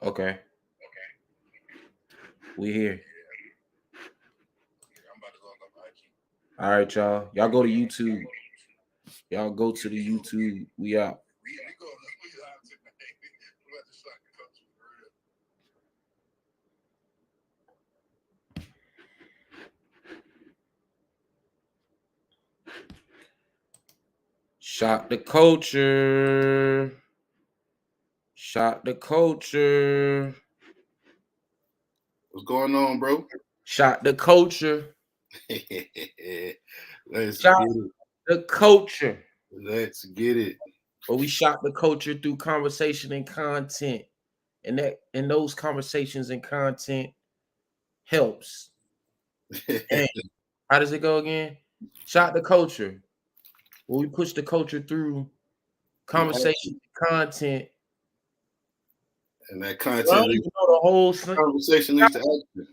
Okay. We here. All right, y'all. Y'all go to YouTube. Y'all go to the YouTube. We out. Shot the culture. Shot the culture. What's going on, bro? Shot the culture. Let's Shot get it. the culture. Let's get it. But we shot the culture through conversation and content. And those conversations and content helps. Dang. How does it go again? Shot the culture. Well, we push the culture through conversation, content. And that I content don't leads even know the whole conversation leads to action.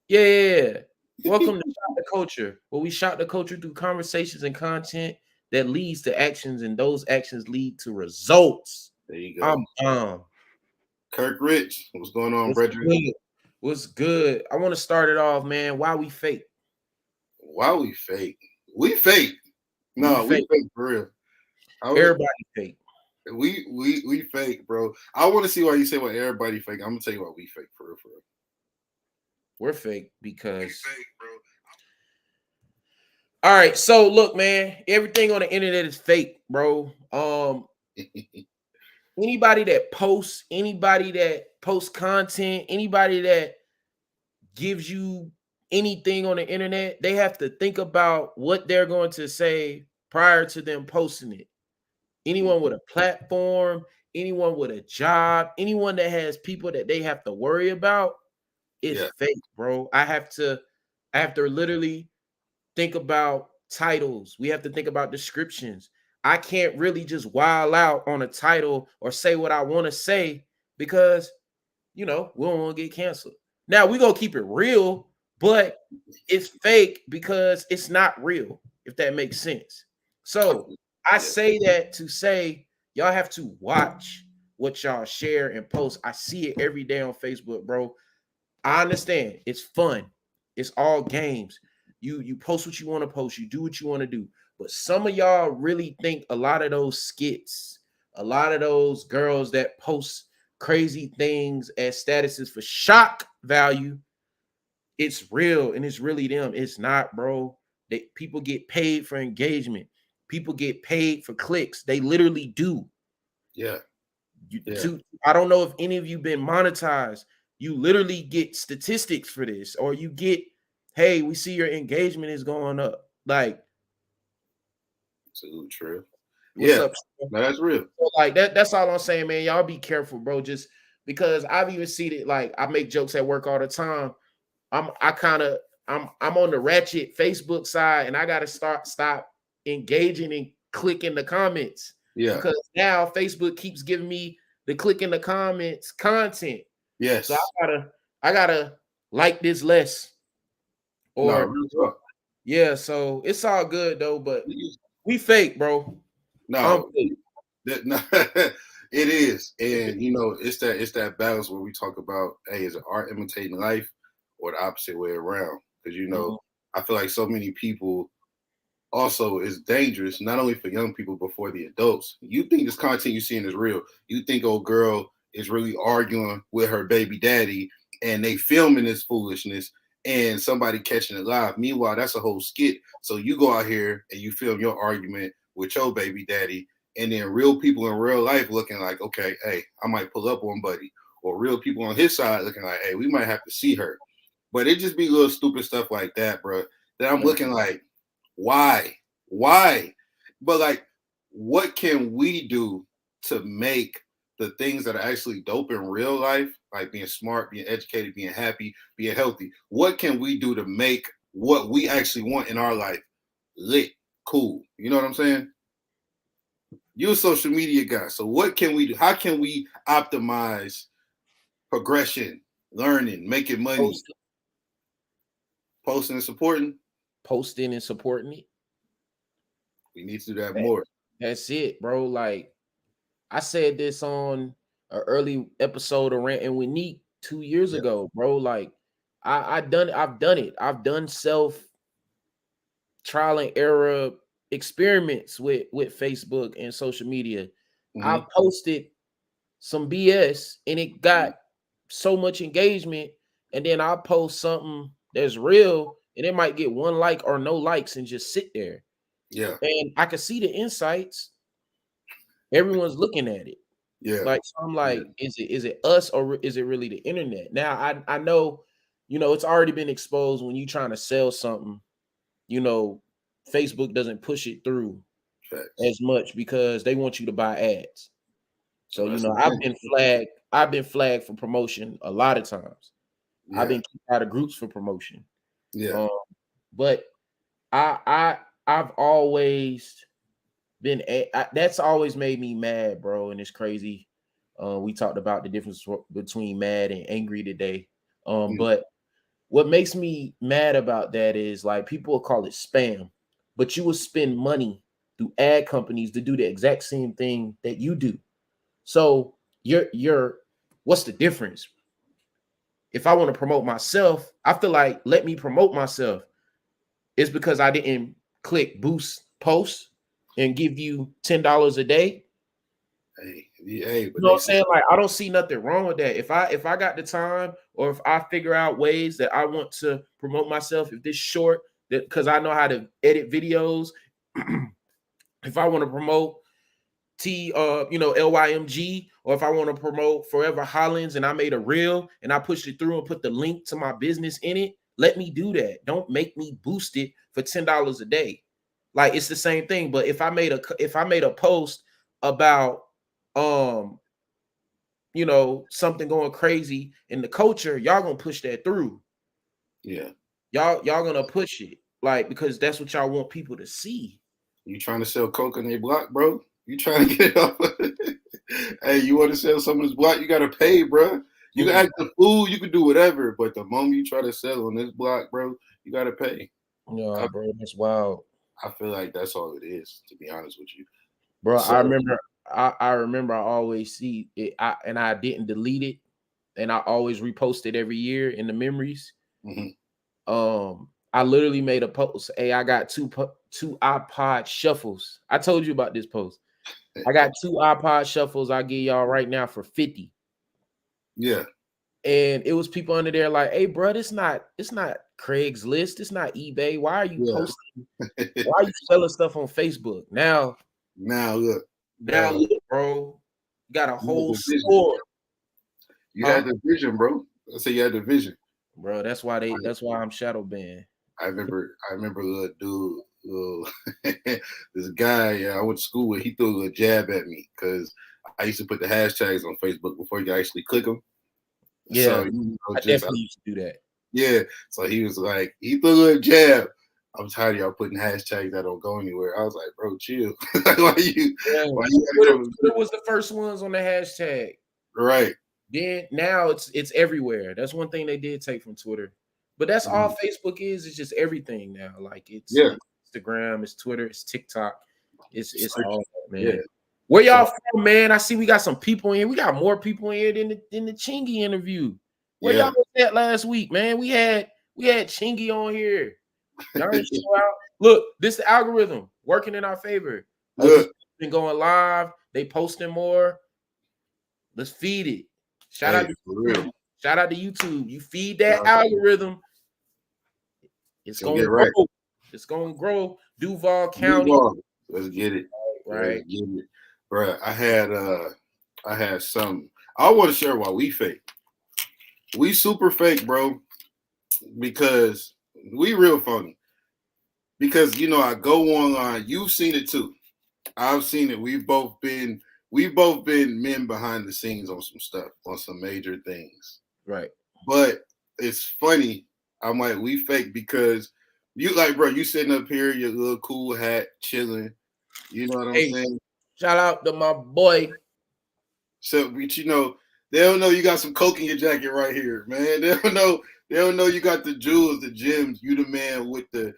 Yeah. Welcome to Shot the Culture, where we shot the culture through conversations and content that leads to actions, and those actions lead to results. There you go. Kirk Rich, what's going on, brethren? What's good? I want to start it off, man. Why we fake? Why we fake? We fake. No, we fake for real. Everybody fake. We fake, bro. I want to see why you say what everybody fake. I'm gonna tell you why we fake for real. We're fake because we fake, bro. All right, so look, man, everything on the internet is fake, bro. Anybody that posts content, anybody that gives you anything on the internet, they have to think about what they're going to say prior to them posting it. Anyone with a platform, anyone with a job, anyone that has people that they have to worry about is fake, bro. I have to literally think about titles. We have to think about descriptions. I can't really just wild out on a title or say what I want to say because, we don't want to get canceled. Now, we're going to keep it real, but it's fake because it's not real, if that makes sense. So I say that to say y'all have to watch what y'all share and post. I see it every day on Facebook, bro. I understand. It's fun. It's all games. You post what you want to post. You do what you want to do. But some of y'all really think a lot of those skits, a lot of those girls that post crazy things as statuses for shock value, it's real and it's really them. It's not, bro. People get paid for engagement. People get paid for clicks. They literally do. Yeah. I don't know if any of you been monetized. You literally get statistics for this, or you get, hey, we see your engagement is going up. Like, absolutely true. What's up? No, that's real. So, like that's all I'm saying, man. Y'all be careful, bro. Just because I've even seen it. Like, I make jokes at work all the time. I'm on the ratchet Facebook side, and I gotta stop engaging and clicking the comments. Yeah. Because now Facebook keeps giving me the click in the comments content. Yes. So I gotta like this less. Or yeah, so it's all good though, but we fake, bro. No, it is. And it's that balance where we talk about, hey, is it art imitating life or the opposite way around? Because I feel like so many people also is dangerous, not only for young people, but for the adults. You think this content you're seeing is real. You think old girl is really arguing with her baby daddy and they filming this foolishness and somebody catching it live. Meanwhile, that's a whole skit. So you go out here and you film your argument with your baby daddy, and then real people in real life looking like, okay, hey, I might pull up on buddy. Or real people on his side looking like, hey, we might have to see her. But it just be little stupid stuff like that, bro, that I'm looking like, why? But like, what can we do to make the things that are actually dope in real life, like being smart, being educated, being happy, being healthy? What can we do to make what we actually want in our life lit, cool? You know what I'm saying? You're a social media guy. So what can we do? How can we optimize progression, learning, making money? Posting and supporting? Posting and supporting it. We need to do that more. That's it, bro. Like, I said this on early episode of Ranting with Neek 2 years ago, bro. Like I've done it. I've done self trial and error experiments with Facebook and social media. I posted some BS and it got so much engagement, and then I'll post something that's real and it might get 1 like or no likes and just sit there. Yeah. And I can see the insights. Everyone's looking at it. Yeah. Like, so I'm like, is it us or is it really the internet? Now I know, it's already been exposed when you're trying to sell something, Facebook doesn't push it through as much because they want you to buy ads. So, I've been flagged for promotion a lot of times. I've been kicked out of groups for promotion. Yeah. But I've always been that's always made me mad, bro, and it's crazy. We talked about the difference between mad and angry today. But what makes me mad about that is like people will call it spam, but you will spend money through ad companies to do the exact same thing that you do. So you're what's the difference? If I want to promote myself, I feel like let me promote myself. It's because I didn't click boost posts and give you $10 a day. Hey, you know what I'm saying? Like I don't see nothing wrong with that. If I got the time, or if I figure out ways that I want to promote myself, if this short, that because I know how to edit videos, if I want to promote LYMG, or if I want to promote Forever Hollins and I made a reel and I pushed it through and put the link to my business in it, let me do that. Don't make me boost it for $10 a day. Like it's the same thing. But if I made a post about something going crazy in the culture, y'all gonna push that through. Yeah. Y'all gonna push it, like, because that's what y'all want people to see. You trying to sell coke on their block, bro? You trying to get off? Hey, you want to sell some of this block? You gotta pay, bro. You can act the fool, you can do whatever, but the moment you try to sell on this block, bro, you gotta pay. Yeah, bro, that's wild. I feel like that's all it is, to be honest with you, bro. So, I remember I always see it, and I didn't delete it, and I always repost it every year in the memories. I literally made a post. Hey, I got two iPod shuffles. I told you about this post. I got 2 iPod shuffles. I'll give y'all right now for 50. Yeah. And it was people under there like, hey, bro, it's not Craigslist. It's not eBay. Why are you posting? Why are you selling stuff on Facebook? Now look, bro. You got a whole store. You had the vision, bro. I say you had the vision. Bro, that's why I'm shadow banned. I remember dude, this guy I went to school with, he threw a jab at me because I used to put the hashtags on Facebook before you could actually click them. Yeah, so, I definitely used to do that. Yeah, so he was like, he threw a jab. I'm tired of y'all putting hashtags that don't go anywhere. I was like, bro, chill. Why you Twitter was the first ones on the hashtag. Right. Then now it's everywhere. That's one thing they did take from Twitter. But that's all Facebook is. It's just everything now. Like it's Instagram, it's Twitter, it's TikTok. It's all that, man. Yeah. Where y'all from, man? I see we got some people in here. We got more people in here than the Chingy interview. Where y'all was at last week, man? We had Chingy on here. Y'all show out. Look, this the algorithm working in our favor. Been going live. They posting more. Let's feed it. Shout out to YouTube. Shout out to YouTube. You feed that algorithm, it's gonna grow. Right. It's gonna grow. Duval County. Let's get it. Right. Let's get it. Bro, I had some. I want to share why we fake. We super fake, bro, because we real phony. Because I go online. You've seen it too. I've seen it. We've both been men behind the scenes on some stuff, on some major things. Right. But it's funny. I'm like, we fake because you like, bro, you sitting up here, your little cool hat, chilling. You know what I'm saying? Shout out to my boy. So, but they don't know you got some coke in your jacket right here, man. They don't know you got the jewels, the gems. You the man with the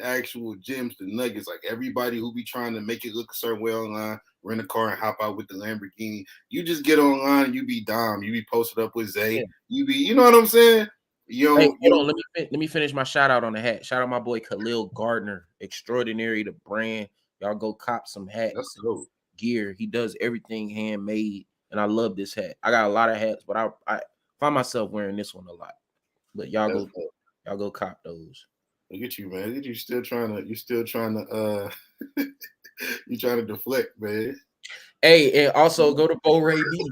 actual gems, the nuggets. Like everybody who be trying to make it look a certain way online, rent a car and hop out with the Lamborghini. You just get online and you be Dom. You be posted up with Zay. Yeah. You be, you know what I'm saying? Hey, hold on. Let me finish my shout out on the hat. Shout out my boy Khalil Gardner, extraordinary the brand. Y'all go cop some hats. That's dope. Gear. He does everything handmade, and I love this hat. I got a lot of hats, but I find myself wearing this one a lot. But y'all go cop those. Look at you, man. You still trying to you trying to deflect, man. Hey, and also go to Bo Ray B.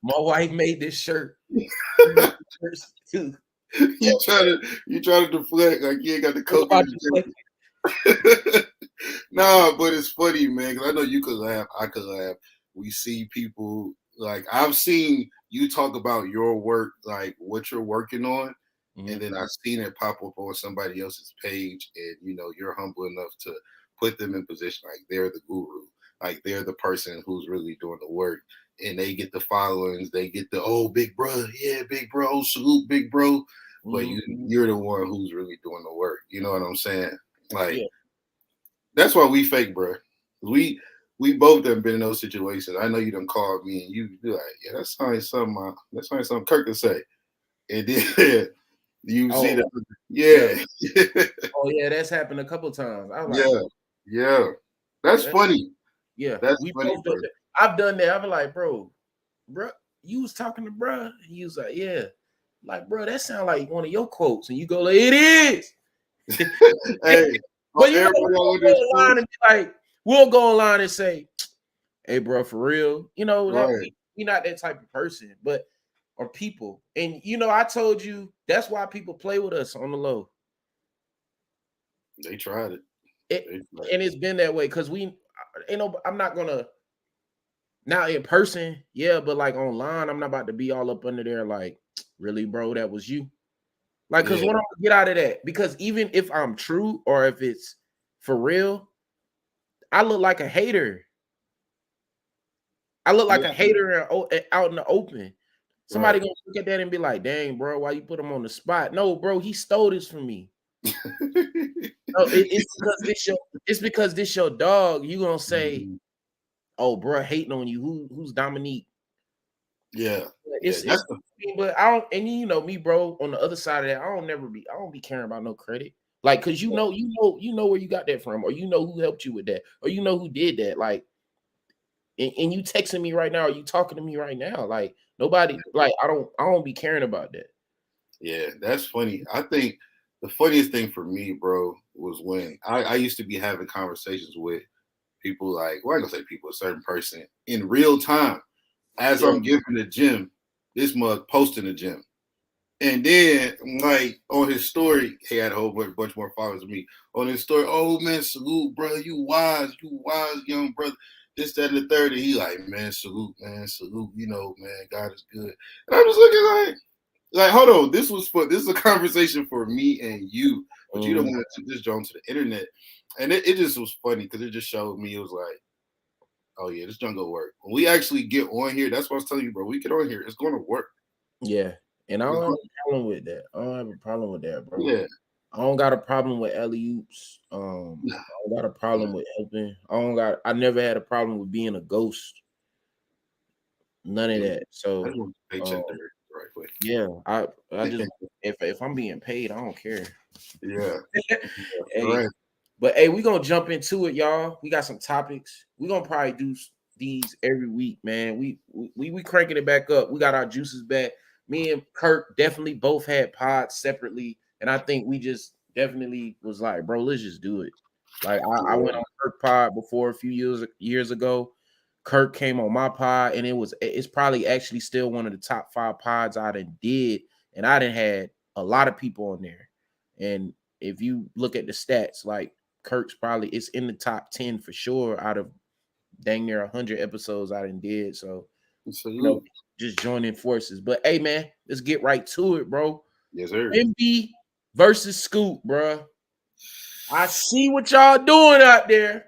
My wife made this shirt. You trying to deflect like you ain't got the coke. Nah, but it's funny, man, because I know you could laugh, I could laugh. We see people like I've seen you talk about your work, like what you're working on, and then I've seen it pop up on somebody else's page, and you know, you're humble enough to put them in position like they're the guru, like they're the person who's really doing the work. And they get the followings, they get the big bro, yeah, big bro, salute, big bro. But you're the one who's really doing the work. You know what I'm saying? Like that's why we fake, bro. We both have been in those situations. I know you done called me and you be like, yeah, that sounds something Kirk could say. And then you see that, oh yeah, that's happened a couple times. I was like, yeah, that's funny. Yeah, that's funny. I've done that. I'm like, bro, you was talking to bro. He was like, yeah, like, bro, that sound like one of your quotes, and you go like, it is. Hey, but you know, we'll go online and be like, we'll go online and say, hey, bro, for real, you know, we not that type of person, but or people, and you know, I told you that's why people play with us on the low. They tried it, and it's been that way because I'm not gonna. Now in person, yeah, but like online, I'm not about to be all up under there like, really, bro, that was you. Like, because what I'm gonna get out of that? Because even if I'm true or if it's for real, I look like a hater. I look like a hater out in the open. Somebody gonna look at that and be like, dang, bro, why you put him on the spot? No, bro, he stole this from me. No, it's because this your dog. You gonna say, oh, bro, hating on you. Who's Dominique? Yeah. But I don't, and you know me, bro. On the other side of that, I don't be caring about no credit, like, cause you know where you got that from, or you know who helped you with that, or you know who did that, like, and you texting me right now, or you talking to me right now, like nobody, like I don't be caring about that. Yeah, that's funny. I think the funniest thing for me, bro, was when I used to be having conversations with people like, well, I'm gonna say people, a certain person in real time as I'm giving the gym, this mug posting the gym. And then, like, on his story, he had a whole bunch more followers than me. On his story, oh, man, salute, brother. You wise, young brother. This, that, and the third. And he like, man, salute. You know, man, God is good. And I'm just looking like, hold on. This is a conversation for me and you. But you don't want to just jump to the internet. And it just was funny because it just showed me, it was like, oh, yeah, this don't go work. When we actually get on here, that's what I was telling you, bro. We get on here, it's going to work. Yeah. And I don't have a problem with that. I don't have a problem with that, bro. Yeah. I don't got a problem with alley-oops. I don't got a problem with helping. I never had a problem with being a ghost. None of that. So yeah, I just if I'm being paid, I don't care. Yeah. Hey, but hey, we're gonna jump into it, y'all. We got some topics. We're gonna probably do these every week, man. We cranking it back up. We got our juices back. Me and Kirk definitely both had pods separately, and I think we just definitely was like, bro, let's just do it. Like I went on Kirk pod before a few years ago. Kirk came on my pod, and it's probably actually still one of the top 5 pods I did, and I had a lot of people on there. And if you look at the stats, like Kirk's it's in the top 10 for sure out of dang near 100 episodes I did. So you know, just joining forces. But hey, man, let's get right to it, bro. Yes, sir. MB versus Scoop, bro. I see what y'all doing out there.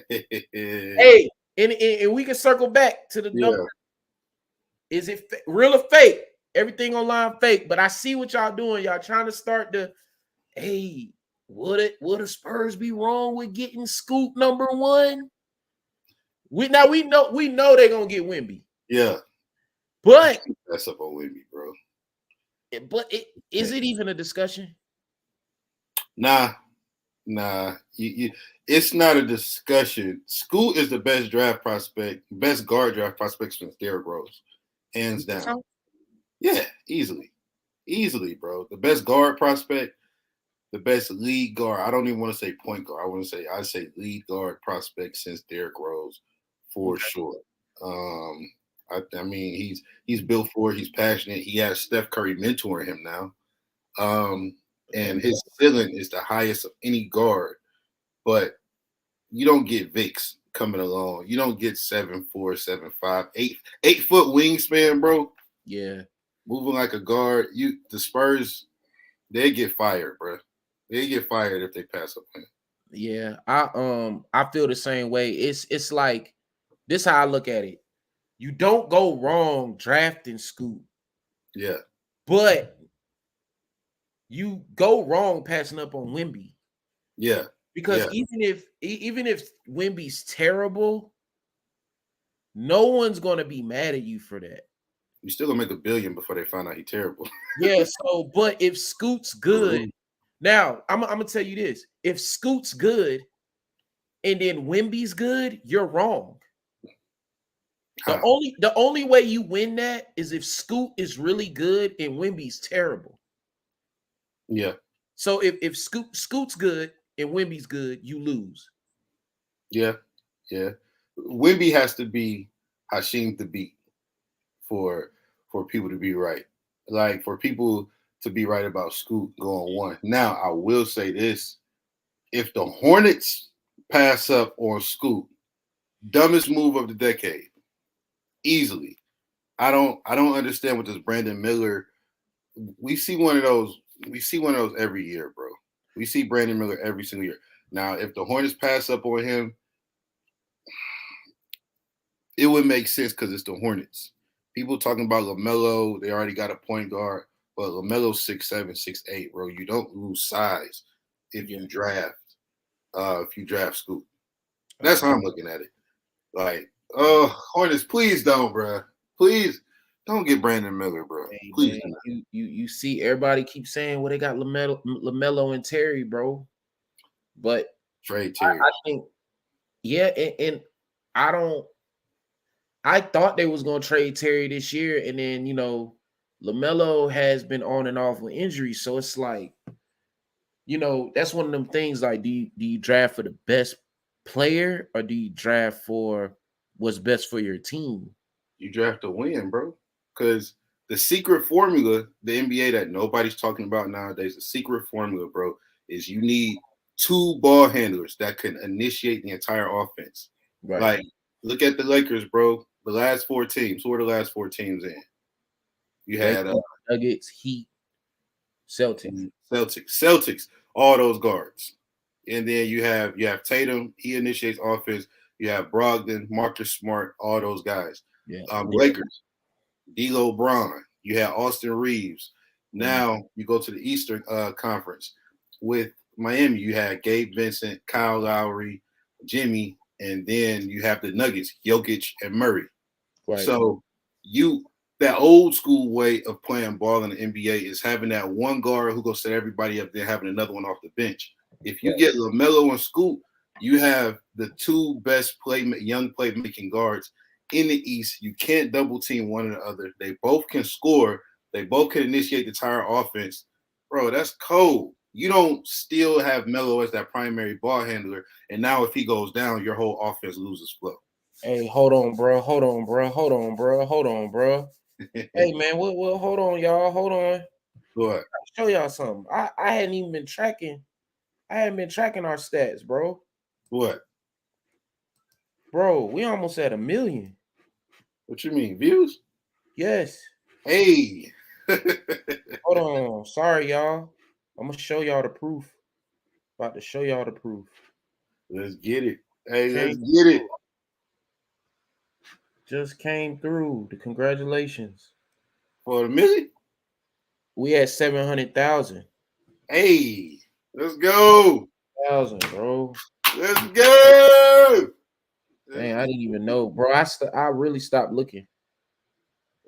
Hey, and we can circle back to the number. Is it real or fake? Everything online fake, but I see what y'all doing. Y'all trying to start hey, would the Spurs be wrong with getting Scoop number 1? We know they're gonna get Wemby. Yeah. But that's up on Wemby, bro. Is it even a discussion? Nah. It's not a discussion. Scoot is the best draft prospect, best guard draft prospect since Derrick Rose, hands down. Yeah, easily, bro. The best guard prospect, the best lead guard. I don't even want to say point guard. I say lead guard prospect since Derrick Rose, for sure. I mean, he's built for it. He's passionate. He has Steph Curry mentoring him now. And his ceiling is the highest of any guard, but you don't get Vicks coming along. You don't get 7'4", 7'5", 8 foot wingspan, bro. Yeah. Moving like a guard. The Spurs, they get fired, bro. They get fired if they pass up him. Yeah, I feel the same way. It's like this how I look at it. You don't go wrong drafting Scoot. Yeah. But you go wrong passing up on Wemby. Yeah. Because even if Wemby's terrible, no one's gonna be mad at you for that. You still gonna make $1 billion before they find out he's terrible. Yeah, so but if Scoot's good, now I'm gonna tell you this: if Scoot's good and then Wemby's good, you're wrong. The only way you win that is if Scoot is really good and Wemby's terrible. Yeah. So if Scoot's good and Wemby's good, you lose. Yeah. Wemby has to be Hasheem Thabeet for people to be right. Like for people to be right about Scoot going one. Now I will say this: if the Hornets pass up on Scoot, dumbest move of the decade, easily. I don't understand what this Brandon Miller. We see one of those every year, bro. We see Brandon Miller every single year. Now, if the Hornets pass up on him, it would make sense because it's the Hornets. People talking about LaMelo, they already got a point guard, but LaMelo's 6'7", 6'8", bro. You don't lose size if you draft Scoot. That's how I'm looking at it. Like, Hornets, please don't, bro. Please don't get Brandon Miller, bro. Please. Man, you see everybody keep saying, well, they got LaMelo and Terry, bro. But trade Terry. I think, yeah, and I thought they was gonna trade Terry this year, and then LaMelo has been on and off with injuries, so it's like, that's one of them things. Like, do you draft for the best player or do you draft for what's best for your team? You draft to win, bro. Because the secret formula, the NBA that nobody's talking about nowadays, the secret formula, bro, is you need 2 ball handlers that can initiate the entire offense. Right. Like, look at the Lakers, bro. The last 4 teams. Who are the last 4 teams in? You had Nuggets, Heat, Celtics, all those guards. And then you have Tatum, he initiates offense. You have Brogdon, Marcus Smart, all those guys. Yeah. Lakers, D'Lo Brown. You have Austin Reeves. Now you go to the Eastern Conference with Miami. You had Gabe Vincent, Kyle Lowry, Jimmy, and then you have the Nuggets, Jokic and Murray. Right. So that old school way of playing ball in the NBA is having that one guard who goes set everybody up, then having another one off the bench. If you get LaMelo and Scoot, you have the 2 best young playmaking guards in the East. You can't double team one or the other. They both can score. They both can initiate the entire offense. Bro, that's cold. You don't still have Melo as that primary ball handler, and now if he goes down, your whole offense loses flow. Hey, hold on, bro. Hey, man, well, hold on, y'all. Hold on. What? I'll show y'all something. I hadn't even been tracking. I haven't been tracking our stats, bro. What? Bro, we almost at 1 million. What you mean, views? Yes. Hey. Hold on. Sorry, y'all. I'm gonna show y'all the proof. About to show y'all the proof. Let's get it. Hey, let's get it. Just came through. The congratulations. For 1 million? We had 700,000. Hey, let's go. 1,000, bro. Let's go. Dang, I didn't even know, bro. I really stopped looking.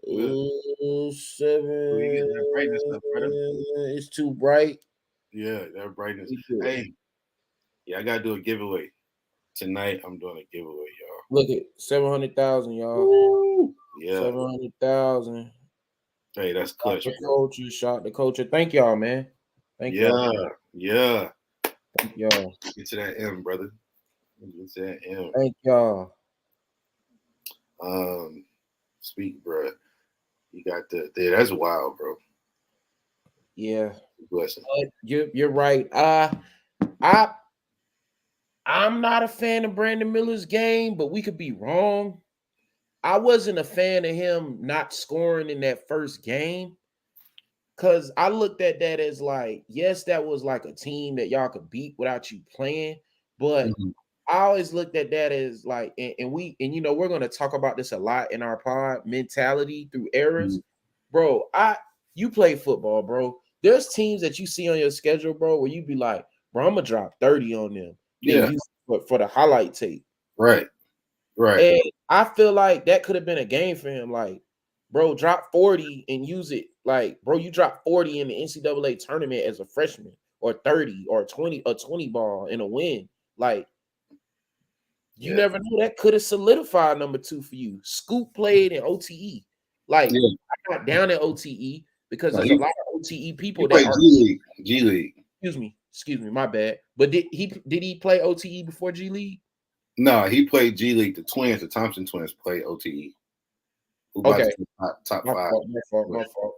Ooh, 7. We get that brightness up, brother. It's too bright. Yeah, that brightness. Hey, yeah, I gotta do a giveaway tonight. I'm doing a giveaway, y'all. Look at 700,000, y'all. Yeah, 700,000. hey, that's clutch. Shot the culture. Thank y'all, man. Thank y'all. Yeah. Thank y'all. Get to that M, brother. Get to that M. Thank y'all. Speak, bro. You got that's wild, bro. Yeah. Blessing. You're right. I'm not a fan of Brandon Miller's game, but we could be wrong. I wasn't a fan of him not scoring in that first game because I looked at that as like, yes, that was like a team that y'all could beat without you playing, but I always looked at that as like, and we're going to talk about this a lot in our pod, mentality through eras. Bro, you play football, bro. There's teams that you see on your schedule, bro, where you be like, bro, I'm gonna drop 30 on them. Yeah. For the highlight tape. Right. And I feel like that could have been a game for him. Like, bro, drop 40 and use it. Like, bro, you drop 40 in the NCAA tournament as a freshman, or 30 or 20, a 20 ball in a win. Like, you never know, that could have solidified number 2 for you. Scoop played in OTE. Like, I got down in OTE because there's a lot of OTE people that are G League. Excuse me, my bad. But did he play OTE before G League? No, he played G League. The Thompson twins played OTE. Okay. Top my 5. My fault.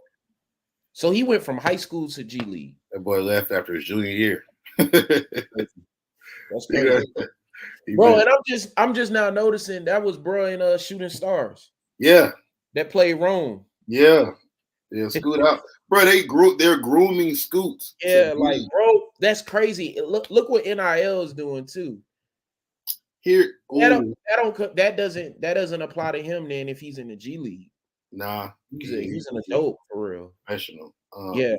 So he went from high school to G League. That boy left after his junior year. That's crazy. Bro, and I'm just now noticing that was bro in Shooting Stars. Yeah. That played Rome. Yeah. Yeah, Scoot out. Bro, they're grooming Scoots. Yeah, like, bro, that's crazy. Look what NIL is doing too. Here, that doesn't apply to him then if he's in the G League. Nah. He's an adult for real. Professional. Yeah.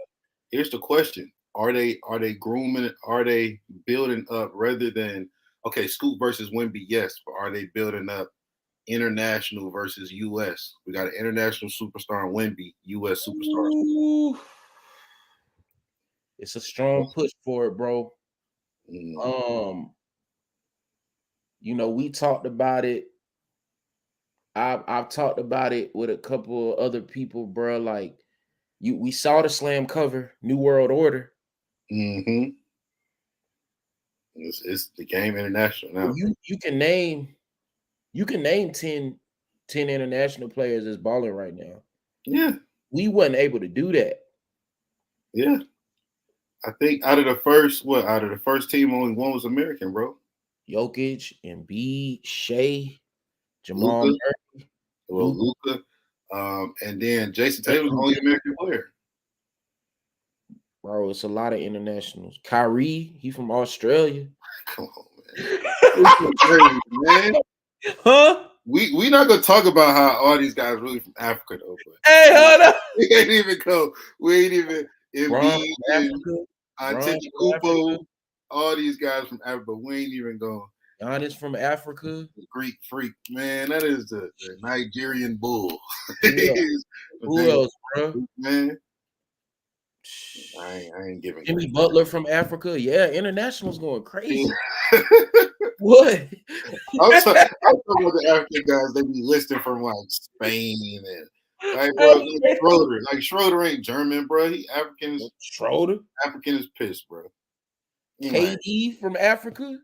Here's the question. Are they grooming? Are they building up rather than Scoot versus Wemby? Yes, but are they building up international versus US? We got an international superstar in Wemby, US superstar. Ooh. It's a strong push for it, bro. We talked about it. I've talked about it with a couple of other people, bro. Like, we saw the slam cover, New World Order. It's the game international now. You can name 10 international players that's balling right now. Yeah. We wasn't able to do that. Yeah. I think out of the first team, only one was American, bro. Jokic, Embiid, Shea, Jamal Murray. Luka. And then Jason Taylor's the only American player. Bro, it's a lot of internationals. Kyrie, he from Australia. Come on, man. Huh? We not gonna talk about how all these guys really from Africa though. But hey, hold up. We ain't even Embiid and Antetokounmpo. All these guys from Africa, we ain't even going. Giannis from Africa. The Greek freak, man. That is the Nigerian bull. Yeah. Who else, bro? Man. I ain't giving. Jimmy Butler from Africa. Yeah, international's going crazy. What? I'm talking about the African guys. They be listed from like Spain and Schroeder. Like Schroeder ain't German, bro. He African. Schroeder. African is pissed, bro. KD from Africa.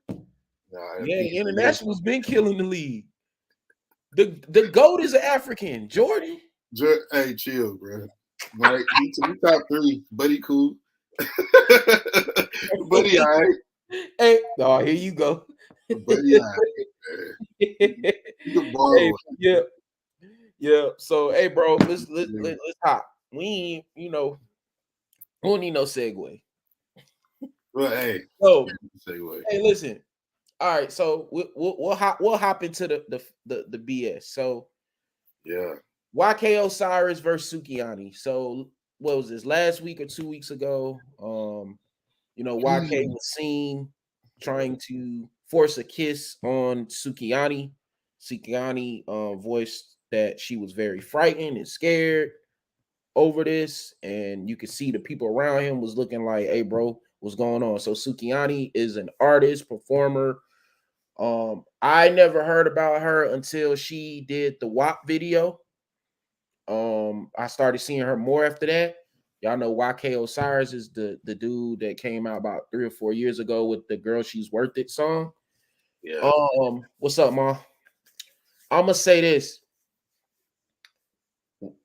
Yeah, international's been killing the league. The GOAT is an African. Jordan. Hey, chill, bro. Right, he top 3. Buddy cool. Buddy, all right. Hey, here you go. Buddy, all right. Yeah. So, hey, bro, let's hop. We don't need no segue. Well, hey. So, hey, listen. All right, so we'll hop into the BS. So, yeah. YK Osiris versus Sukihana. So, what was this, last week or 2 weeks ago? YK was seen trying to force a kiss on Sukihana. Sukihana voiced that she was very frightened and scared over this, and you could see the people around him was looking like, "Hey, bro, what's going on?" So Sukihana is an artist, performer. I never heard about her until she did the WAP video. I started seeing her more after that. Y'all know YK Osiris is the dude that came out about 3 or 4 years ago with the "Girl She's Worth It" song. Yeah. What's up, Ma? I'm gonna say this.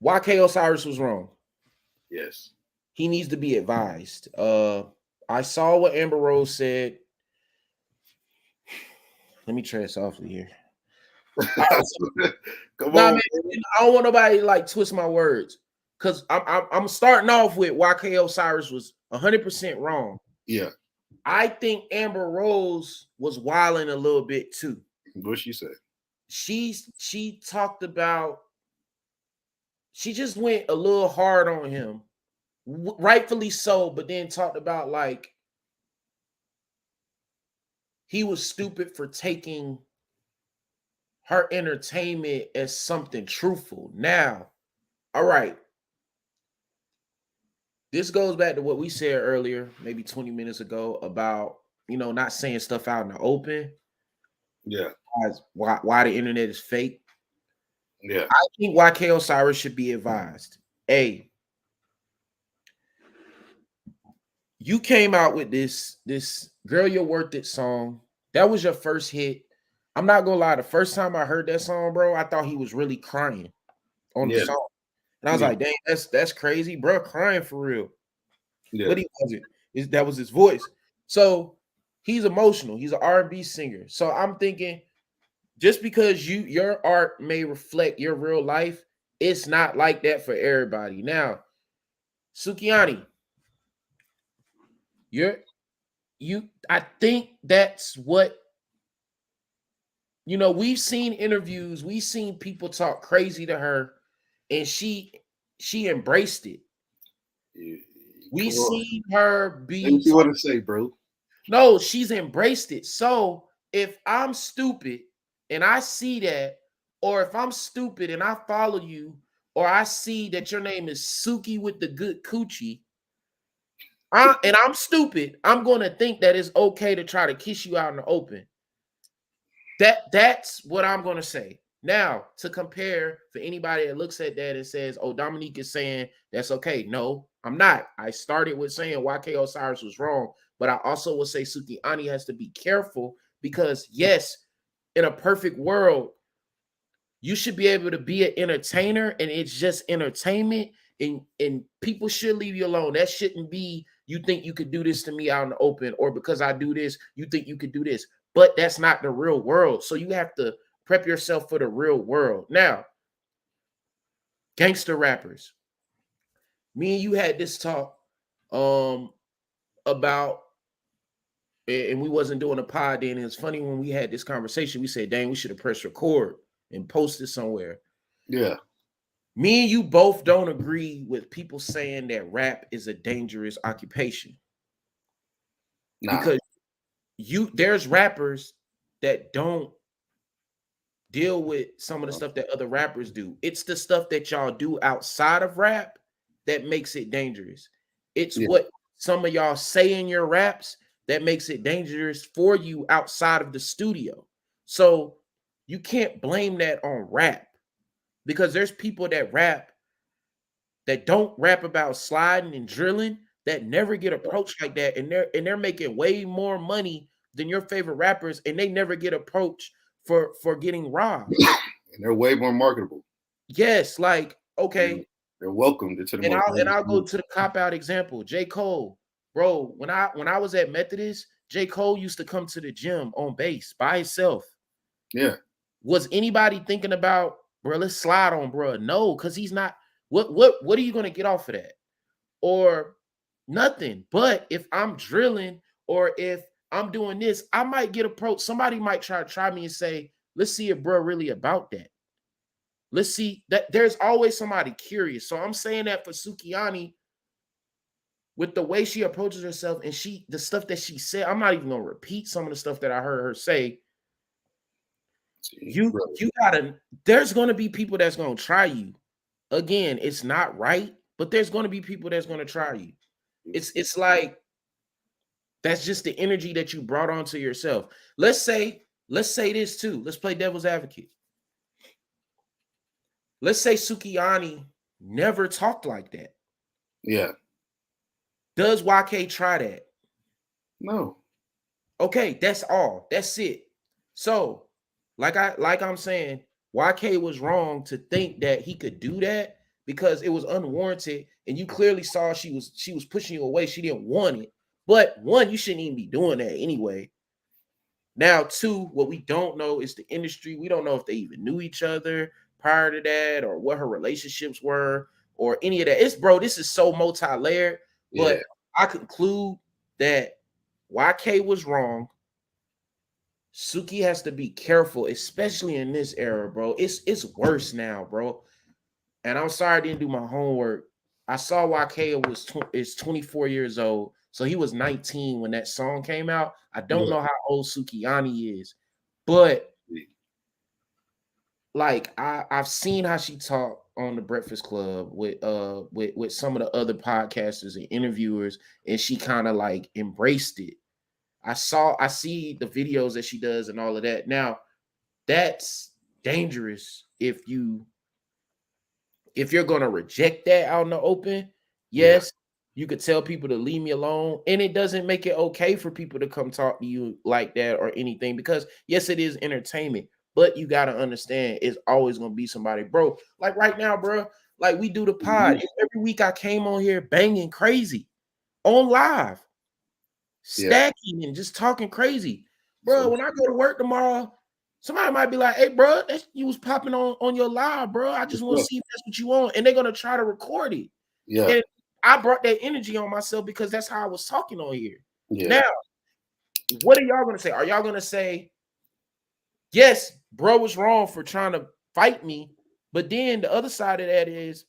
YK Osiris was wrong. Yes. He needs to be advised. I saw what Amber Rose said. Let me tread softly here. Come Nah, on. man, I don't want nobody to like twist my words, because I'm starting off with YK Osiris was 100% wrong. Yeah. I think Amber Rose was wilding a little bit too. What she said? She talked about, she just went a little hard on him, rightfully so, but then talked about like he was stupid for taking her entertainment as something truthful. Now, all right. This goes back to what we said earlier, maybe 20 minutes ago, about, not saying stuff out in the open. Yeah. Why the internet is fake. Yeah. I think YK Osiris should be advised. A, you came out with this "Girl You're Worth It" song. That was your first hit. I'm not gonna lie, the first time I heard that song, bro, I thought he was really crying on the song. And I was like, dang, that's crazy, bro, crying for real. Yeah. But he wasn't. That was his voice. So he's emotional. He's an R&B singer. So I'm thinking, just because your art may reflect your real life, it's not like that for everybody. Now, Sukihana, I think that's what, we've seen interviews, we've seen people talk crazy to her, and she embraced it. We seen her be. Let me see what to say, bro. No, she's embraced it. So if I'm stupid and I see that, or if I'm stupid and I follow you, or I see that your name is Suki with the good coochie, and I'm stupid, I'm going to think that it's okay to try to kiss you out in the open. That's what I'm going to say. Now, to compare, for anybody that looks at that and says, "Oh, Dominique is saying that's okay." No, I'm not. I started with saying YK Osiris was wrong, but I also will say Sukihana has to be careful, because yes, in a perfect world, you should be able to be an entertainer, and it's just entertainment, and people should leave you alone. That shouldn't be, you think you could do this to me out in the open, or because I do this, you think you could do this. But that's not the real world. So you have to prep yourself for the real world. Now, gangster rappers. Me and you had this talk about, and we wasn't doing a pod then. And it's funny, when we had this conversation, we said, dang, we should have pressed record and posted somewhere. Yeah. Me and you both don't agree with people saying that rap is a dangerous occupation. Nah. Because there's rappers that don't deal with some of the stuff that other rappers do. It's the stuff that y'all do outside of rap that makes it dangerous. It's what some of y'all say in your raps that makes it dangerous for you outside of the studio. So you can't blame that on rap, because there's people that rap that don't rap about sliding and drilling, that never get approached like that, and they're making way more money than your favorite rappers, and they never get approached for getting robbed. And they're way more marketable. Yes, like, okay. They're welcomed into the and I'll go to the cop-out example. J. Cole. Bro, when I was at Methodist, J. Cole used to come to the gym on base by himself. Yeah. Was anybody thinking about, bro, let's slide on, bro? No, because he's not. What are you gonna get off of that? Or nothing. But if I'm drilling, or if I'm doing this, I might get approached. Somebody might try me and say, let's see if bro really about that. Let's see that. There's always somebody curious. So I'm saying that for Sukihana, with the way she approaches herself, and the stuff that she said, I'm not even gonna repeat some of the stuff that I heard her say. You gotta. There's gonna be people that's gonna try you. Again, it's not right, but there's gonna be people that's gonna try you. It's like that's just the energy that you brought onto yourself. Let's say this too. Let's play devil's advocate. Let's say Sukihana never talked like that. Yeah. Does YK try that? No. Okay, that's all. That's it. So, like I'm saying, YK was wrong to think that he could do that because it was unwarranted, and you clearly saw she was pushing you away. She didn't want it. But one, you shouldn't even be doing that anyway. Now, two, what we don't know is the industry. We don't know if they even knew each other prior to that, or what her relationships were, or any of that. This is so multi-layered. But Yeah. I conclude that YK was wrong. Suki has to be careful, especially in this era, bro. It's worse now, bro. And I'm sorry I didn't do my homework. I saw YK is 24 years old, so he was 19 when that song came out. I don't know how old Sukihana is, but like I've seen how she talked on the Breakfast Club with some of the other podcasters and interviewers, and she kind of like embraced it. I see the videos that she does and all of that. Now, that's dangerous if you're gonna reject that out in the open. Yes, you could tell people to leave me alone, and it doesn't make it okay for people to come talk to you like that or anything, because yes, it is entertainment, but you got to understand it's always gonna be somebody, bro. Like right now, bro, like we do the pod every week. I came on here banging crazy on live, stacking and just talking crazy, bro. When I go to work tomorrow, somebody might be like, "Hey, bro, you was popping on your live, bro. I just want to see if that's what you want," and they're gonna try to record it. Yeah. And I brought that energy on myself because that's how I was talking on here. Yeah. Now, what are y'all gonna say? Are y'all gonna say, yes, bro was wrong for trying to fight me, but then the other side of that is,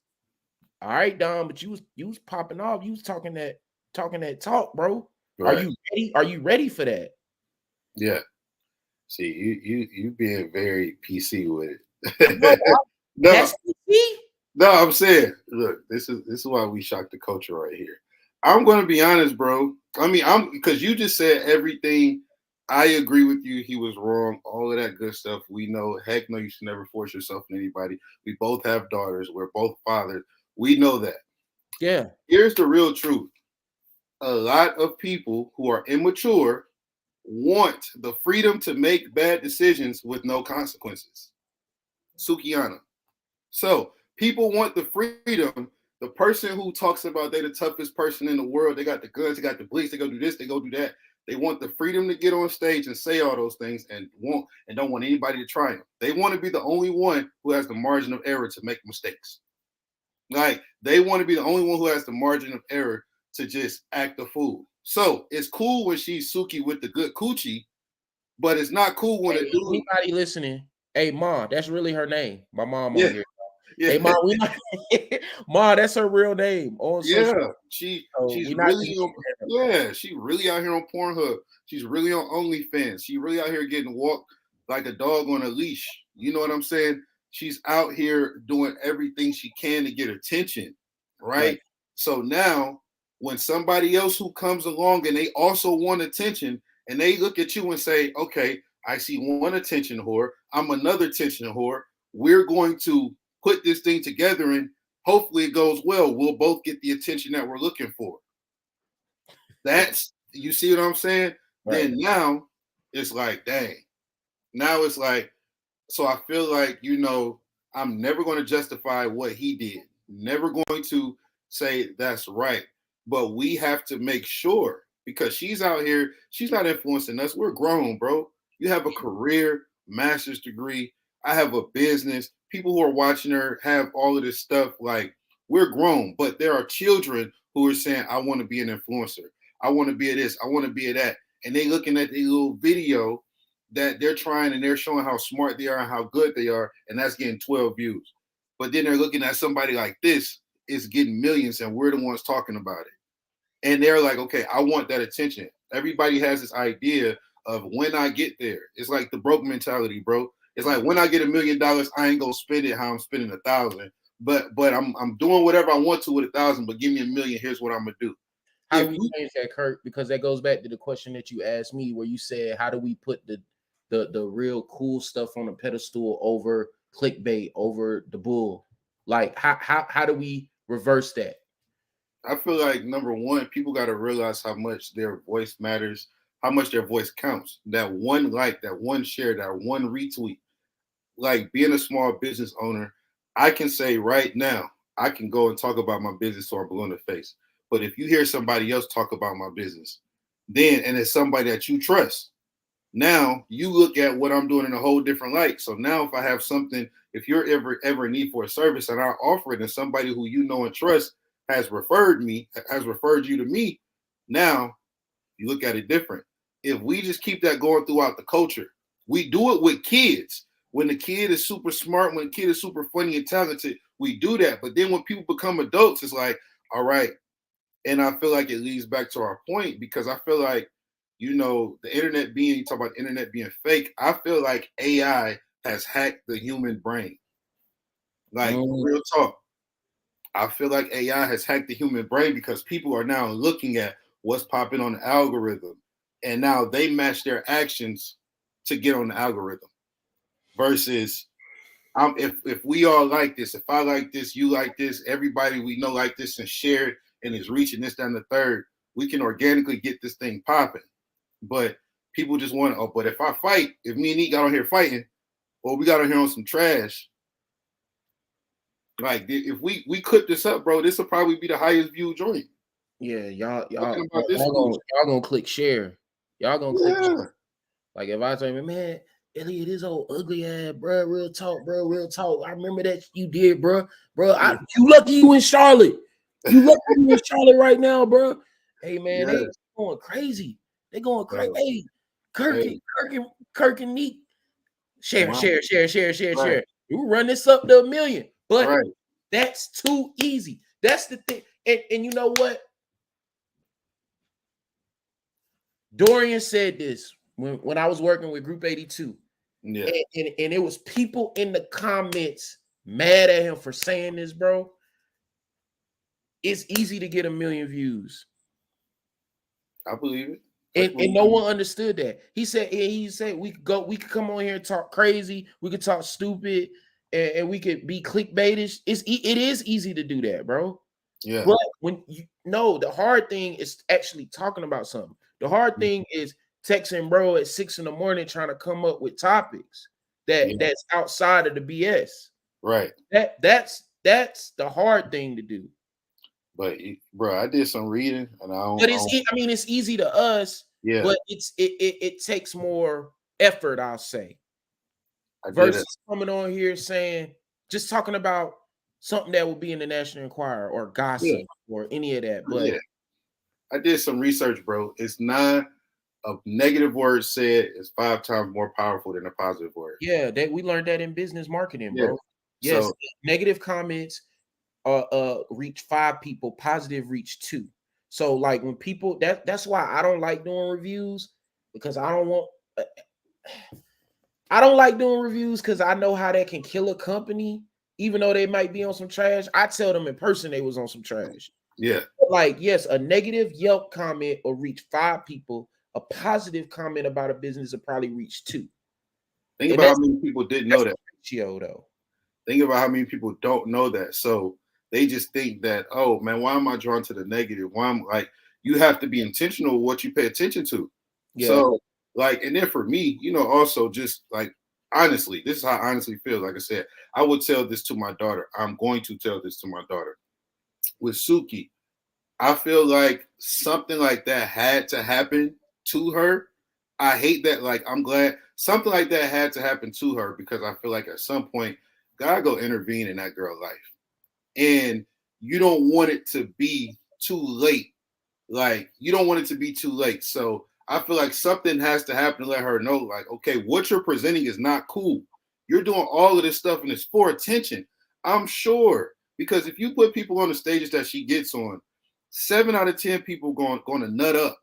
all right, Dom, but you was popping off, you was talking that talk, bro. Right. Are you ready? Are you ready for that? Yeah. See, you being very PC with it. No, that's PC? No, I'm saying, look, this is why we shock the culture right here. I'm gonna be honest, bro. I mean, because you just said everything. I agree with you. He was wrong. All of that good stuff. We know. Heck no, you should never force yourself on anybody. We both have daughters. We're both fathers. We know that. Yeah. Here's the real truth. A lot of people who are immature want the freedom to make bad decisions with no consequences. Sukihana. So people want the freedom. The person who talks about they're the toughest person in the world, they got the guns, they got the police, they go do this, they go do that. They want the freedom to get on stage and say all those things and don't want anybody to try them. They want to be the only one who has the margin of error to make mistakes. Like they want to be the only one who has the margin of error to just act a fool. So it's cool when she's Suki with the good coochie, but it's not cool when anybody listening. Hey, Ma, that's really her name. My mom on here. Yeah. Hey, Ma, Ma, that's her real name. On social. She's really she really out here on Pornhub. She's really on OnlyFans. She really out here getting walked like a dog on a leash. You know what I'm saying? She's out here doing everything she can to get attention, right? So now when somebody else who comes along and they also want attention and they look at you and say, okay, I see one attention whore, I'm another attention whore, we're going to put this thing together and hopefully it goes well. We'll both get the attention that we're looking for. That's, you see what I'm saying? Right. Then now it's like, dang. Now it's like, so I feel like, you know, I'm never going to justify what he did. Never going to say that's right. But we have to make sure, because she's out here, she's not influencing us. We're grown, bro. You have a career, master's degree. I have a business. People who are watching her have all of this stuff. Like, we're grown, but there are children who are saying, I want to be an influencer. I want to be a this. I want to be a that. And they looking at the little video that they're trying and they're showing how smart they are and how good they are. And that's getting 12 views. But then they're looking at somebody like this is getting millions and we're the ones talking about it. And they're like, okay, I want that attention. Everybody has this idea of when I get there. It's like the broke mentality, bro. It's like when I get $1 million, I ain't gonna spend it how I'm spending 1,000. But I'm doing whatever I want to with 1,000. But give me $1 million. Here's what I'm gonna do. How do we change that, Kirk? Because that goes back to the question that you asked me, where you said, how do we put the real cool stuff on a pedestal over clickbait, over the bull? Like how do we reverse that? I feel like number one, people got to realize how much their voice matters, how much their voice counts. That one like, that one share, that one retweet. Like being a small business owner, I can say right now, I can go and talk about my business to a blue in the face. But if you hear somebody else talk about my business, then and it's somebody that you trust, now you look at what I'm doing in a whole different light. So now if I have something, if you're ever in need for a service and I offer it and somebody who you know and trust has referred you to me, now you look at it different. If we just keep that going throughout the culture, we do it with kids. When the kid is super smart, when the kid is super funny and talented, we do that. But then when people become adults, it's like, all right. And I feel like it leads back to our point, because I feel like, you know, the internet being, you talk about the internet being fake. I feel like AI has hacked the human brain. Like real talk. I feel like AI has hacked the human brain because people are now looking at what's popping on the algorithm. And now they match their actions to get on the algorithm. Versus if we all like this, if I like this, you like this, everybody we know like this and share it and is reaching this, that, and the third, we can organically get this thing popping. But people just want to, but if I fight, if me and E got on here fighting, or we got on here on some trash, like if we cook this up, bro, this will probably be the highest viewed joint. Yeah, y'all gonna click share. Y'all gonna click share. Like if I say, man, Elliot, this old ugly ass, bro. Real talk, bro. Real talk. I remember that you did, bro. You lucky you in Charlotte. You lucky you in Charlotte right now, bro. Hey man, they going crazy. They going crazy. Hey, Kirk and Neek. Share. You run this up to 1 million, but that's too easy. That's the thing. And you know what? Dorian said this when I was working with Group 82. Yeah. And it was people in the comments mad at him for saying this, bro. It's easy to get 1 million views. I believe it. And no one understood that. He said we could come on here and talk crazy, we could talk stupid, and we could be clickbaitish. It is easy to do that, bro. Yeah. But when you know, the hard thing is actually talking about something. The hard thing is texting bro at 6 a.m. trying to come up with topics that's outside of the BS. Right. That's the hard thing to do. But bro, I did some reading, and it's easy to us. Yeah. But it takes more effort, I'll say. Versus coming on here saying, just talking about something that will be in the National Enquirer or gossip or any of that. But I did some research, bro. It's not a negative word said is 5 times more powerful than a positive word. Yeah, we learned that in business marketing, bro. Yes, so, negative comments reach 5 people, positive reach 2. So like when people that's why I don't like doing reviews, because I don't like doing reviews because I know how that can kill a company, even though they might be on some trash. I tell them in person they was on some trash. Yeah. Like, yes, a negative Yelp comment will reach 5 people. A positive comment about a business will probably reach 2. Think about how many people didn't know that. Though. Think about how many people don't know that. So they just think that, oh man, why am I drawn to the negative? Why am like, you have to be intentional with what you pay attention to. Yeah. So like, and then for me, you know, also just like, honestly, this is how I honestly feel. Like I said, I would tell this to my daughter. I'm going to tell this to my daughter. With Suki, I feel like something like that had to happen to her. I hate that. Like, I'm glad something like that had to happen to her, because I feel like at some point, God go intervene in that girl's life. And you don't want it to be too late. Like, you don't want it to be too late. So I feel like something has to happen to let her know, like, okay, what you're presenting is not cool. You're doing all of this stuff and it's for attention. I'm sure. Because if you put people on the stages that she gets on, 7 out of 10 people going to nut up.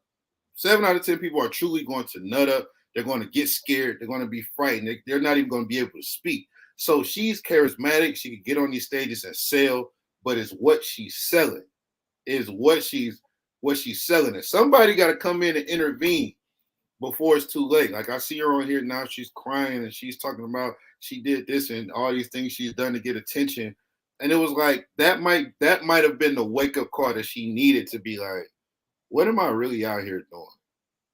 7 out of 10 people are truly going to nut up. They're going to get scared. They're going to be frightened. They're not even going to be able to speak. So she's charismatic. She can get on these stages and sell, but it's what she's selling. Is what she's selling. And somebody got to come in and intervene before it's too late. Like I see her on here now, she's crying and she's talking about she did this and all these things she's done to get attention. And it was like that might have been the wake-up call that she needed to be like, what am I really out here doing?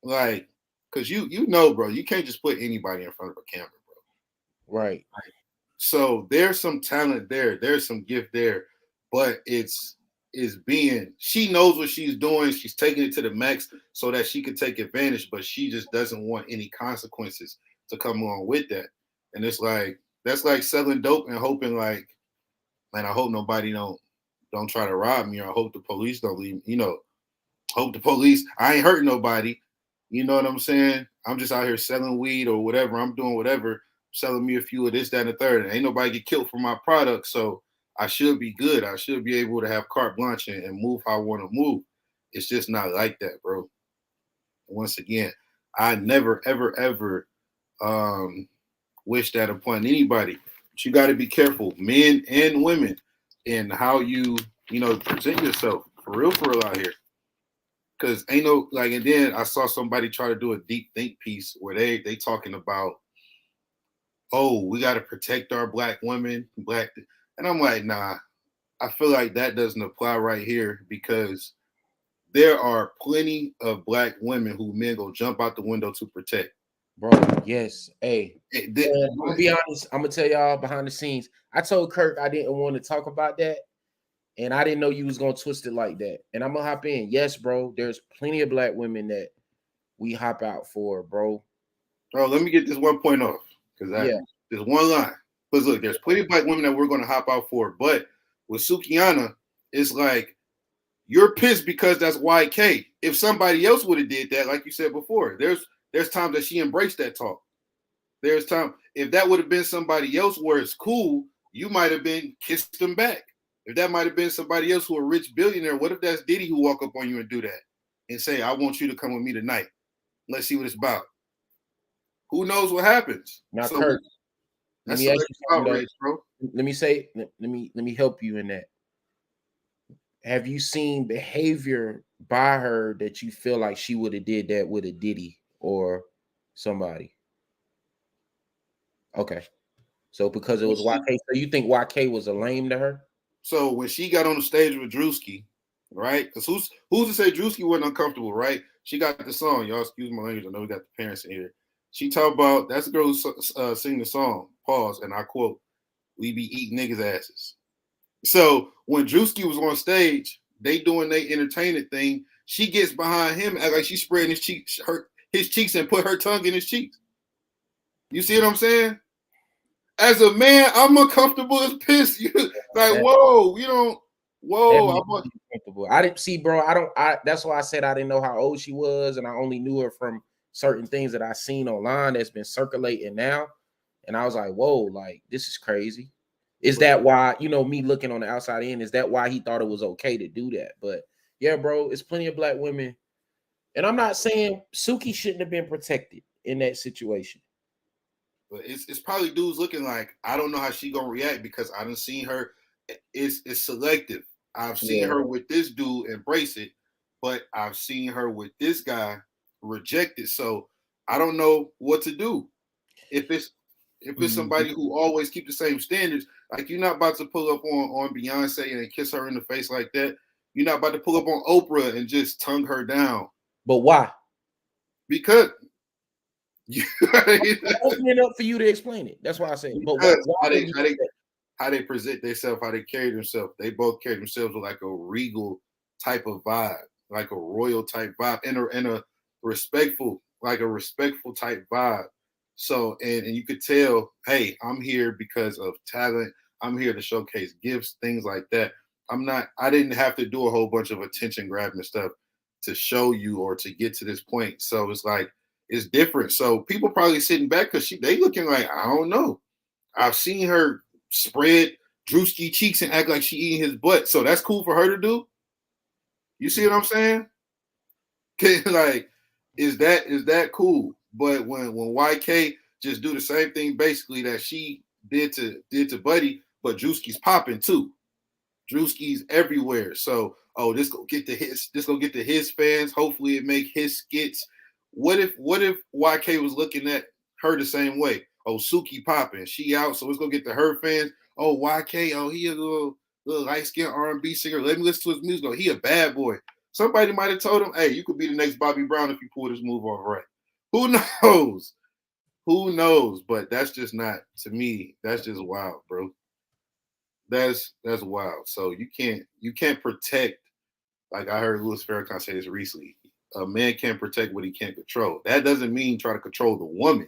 Like, because you know, bro, you can't just put anybody in front of a camera, bro. Right. So there's some talent there, there's some gift there, but she knows what she's doing. She's taking it to the max so that she can take advantage, but she just doesn't want any consequences to come along with that. And it's like, that's like selling dope and hoping like, man, I hope nobody don't try to rob me, or I hope the police don't leave, hope the police, I ain't hurting nobody. You know what I'm saying? I'm just out here selling weed or whatever. I'm doing whatever, selling me a few of this, that, and the third. And ain't nobody get killed for my product. So I should be good. I should be able to have carte blanche and move how I want to move. It's just not like that, bro. Once again, I never, ever, ever wish that upon anybody. But you got to be careful, men and women, in how you present yourself for real out here. Because ain't no, like, and then I saw somebody try to do a deep think piece where they talking about, oh, we got to protect our black women, and I'm like, nah, I feel like that doesn't apply right here, because there are plenty of black women who men go jump out the window to protect. Bro, yes. Hey, I'm gonna be honest. I'm gonna tell y'all behind the scenes. I told Kirk I didn't want to talk about that, and I didn't know you was gonna twist it like that. And I'm gonna hop in. Yes, bro. There's plenty of black women that we hop out for, bro. Bro, let me get this one point off, because there's one line. Because look, there's plenty of black women that we're gonna hop out for, but with Sukihana, it's like you're pissed because that's YK. If somebody else would have did that, like you said before, there's times that she embraced that talk. There's time, if that would have been somebody else where it's cool, you might have been kissed them back. If that might have been somebody else who a rich billionaire, what if that's Diddy who walk up on you and do that and say, I want you to come with me tonight. Let's see what it's about. Who knows what happens? Now, so, Kirk, that's outrage, bro. Let me help you in that. Have you seen behavior by her that you feel like she would have did that with a Diddy or somebody? Okay. So because it was YK, so you think YK was a lame to her? So when she got on the stage with Drewski, right? Because who's to say Drewski wasn't uncomfortable, right? She got the song. Y'all excuse my language. I know we got the parents in here. She talked about, that's the girl who sing the song, pause, and I quote, "We be eating niggas' asses." So when Drewski was on stage, they doing their entertainment thing. She gets behind him, act like she's spreading his cheeks, and put her tongue in his cheeks. You see what I'm saying? As a man, I'm uncomfortable as piss. Like, whoa, you don't, whoa. I'm uncomfortable. I didn't see, bro. That's why I said I didn't know how old she was, and I only knew her from certain things that I seen online that's been circulating now. And I was like, whoa, like, this is crazy. Is that why, me looking on the outside in, is that why he thought it was okay to do that? But yeah, bro, it's plenty of black women. And I'm not saying Suki shouldn't have been protected in that situation. But it's probably dudes looking like, I don't know how she gonna react, because I done seen her. It's selective. I've seen her with this dude embrace it, but I've seen her with this guy reject it. So I don't know what to do. If it's somebody who always keep the same standards, like you're not about to pull up on Beyonce and kiss her in the face like that. You're not about to pull up on Oprah and just tongue her down. But why? Because open it up for you to explain it. That's why I say. But how they present themselves, how they carry themselves. They both carry themselves with like a regal type of vibe, like a royal type vibe, and a respectful type vibe. So and you could tell, hey, I'm here because of talent. I'm here to showcase gifts, things like that. I didn't have to do a whole bunch of attention grabbing stuff to show you or to get to this point. So it's like, it's different. So people probably sitting back because they looking like, I don't know. I've seen her spread Drewski cheeks and act like she eating his butt. So that's cool for her to do. You see what I'm saying? Like, is that cool? But when YK just do the same thing basically that she did to Buddy, but Drewski's popping too. Drewski's everywhere. So this go get to his fans. Hopefully it make his skits. What if YK was looking at her the same way? Oh, Suki popping, she out, so it's gonna get to her fans. Oh, YK, he a little light skinned R&B singer. Let me listen to his music. Oh, he a bad boy. Somebody might have told him, hey, you could be the next Bobby Brown if you pull this move off right. Who knows? Who knows? But that's just not, to me, that's just wild, bro. That's wild. So you can't protect, like I heard Louis Farrakhan say this recently. A man can't protect what he can't control. That doesn't mean try to control the woman.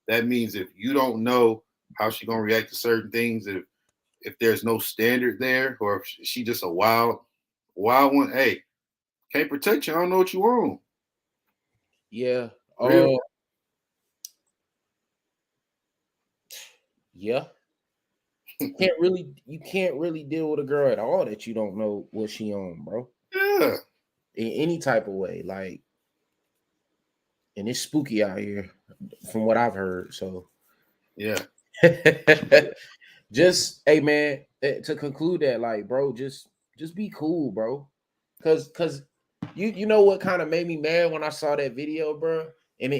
That means if you don't know how she's gonna react to certain things, if there's no standard there, or if she just a wild one, hey, can't protect you. I don't know what you want. Yeah. Really? Yeah. You can't really deal with a girl at all that you don't know what she on, bro. Yeah. In any type of way. Like, and it's spooky out here from what I've heard. So yeah. Just, hey man, to conclude that, like, bro, just be cool, bro. Cause you know what kind of made me mad when I saw that video, bro? And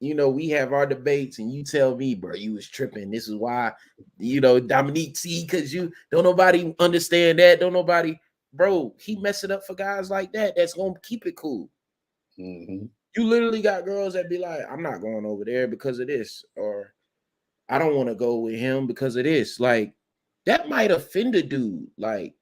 we have our debates, and you tell me, bro, you was tripping. This is why, Dominique C, because you don't nobody understand that. Don't nobody, bro, he mess it up for guys like that. That's gonna keep it cool. Mm-hmm. You literally got girls that be like, I'm not going over there because of this, or I don't want to go with him because of this. Like, that might offend a dude. Like,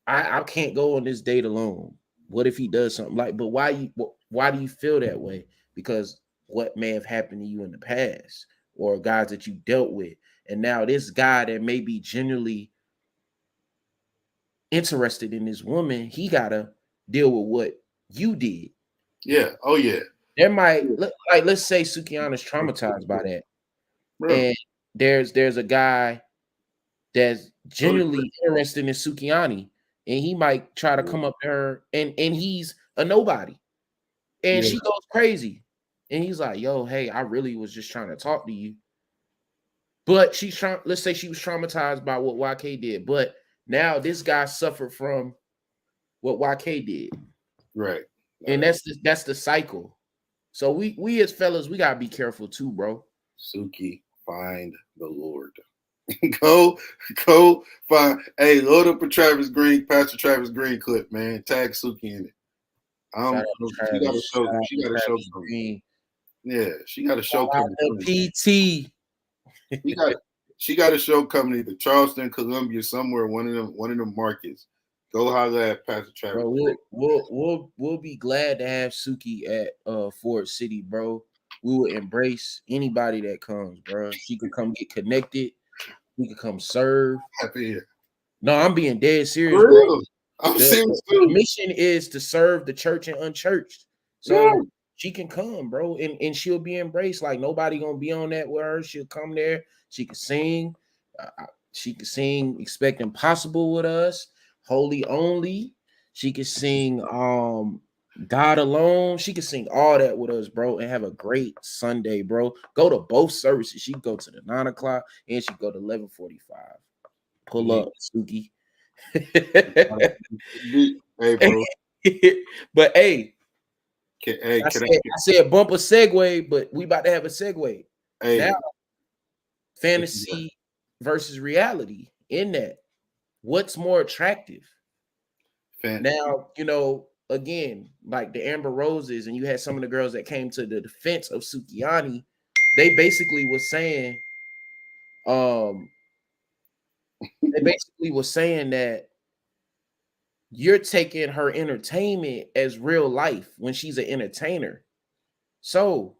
I can't go on this date alone. What if he does something like? But why do you feel that way? Because what may have happened to you in the past, or guys that you dealt with, and now this guy that may be genuinely interested in this woman, he gotta deal with what you did. Yeah. Oh yeah. There might, let's say Sukihana's traumatized by that, Bro. and there's a guy that's genuinely interested in Sukihana, and he might try to come up to her, and he's a nobody, and she goes crazy, and he's like, yo, hey, I really was just trying to talk to you, but she's trying, let's say she was traumatized by what YK did, but now this guy suffered from what YK did, right, and that's the cycle. So we as fellas, we gotta be careful too, bro. Suki, find the Lord. go find. Hey, load up a Pastor Travis Green clip, man. Tag Suki in it. She got a show. She got a show coming. Yeah, she got a show coming. PT. She got a show coming either Charleston, Columbia, somewhere, one of them markets. Go holler at Pastor Travis. Bro, we'll be glad to have Suki at Ford City, bro. We will embrace anybody that comes, bro. She could come get connected. We could come serve. Happy here. No, I'm being dead serious, bro. I'm serious too. The mission is to serve the church and unchurched. So she can come, bro, and she'll be embraced. Like, nobody gonna be on that with her. She'll come there. She can sing. She can sing Expect Impossible with us. Holy Only. She can sing God Alone. She can sing all that with us, bro, and have a great Sunday, bro. Go to both services. She can go to the 9 o'clock and she can go to 11:45. Pull up, Suki. Hey, bro. But hey, I said bump a segue, but we about to have a segue. Hey. Now, fantasy versus reality. In that, what's more attractive? Now, again, like the Amber Roses, and you had some of the girls that came to the defense of Sukihana, they basically was saying, that you're taking her entertainment as real life when she's an entertainer. So,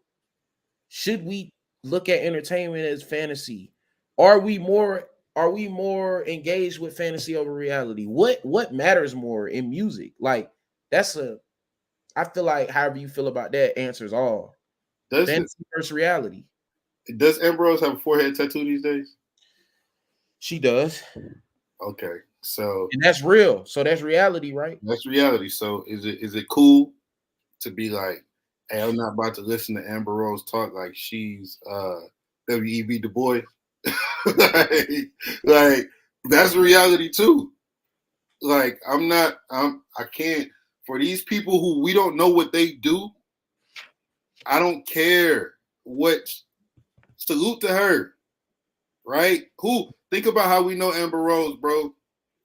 should we look at entertainment as fantasy? Are we more engaged with fantasy over reality? What matters more in music? Like, I feel like however you feel about that answers all. Fantasy versus reality. Does Amber Rose have a forehead tattoo these days? She does. Okay, so and that's real. So that's reality, right? That's reality. So is it cool to be like, Hey, I'm not about to listen to Amber Rose talk like she's W.E.B. Du Bois. like that's reality too. Like I can't, for these people who we don't know what they do, I don't care what, salute to her, right? Who, think about how we know Amber Rose, bro.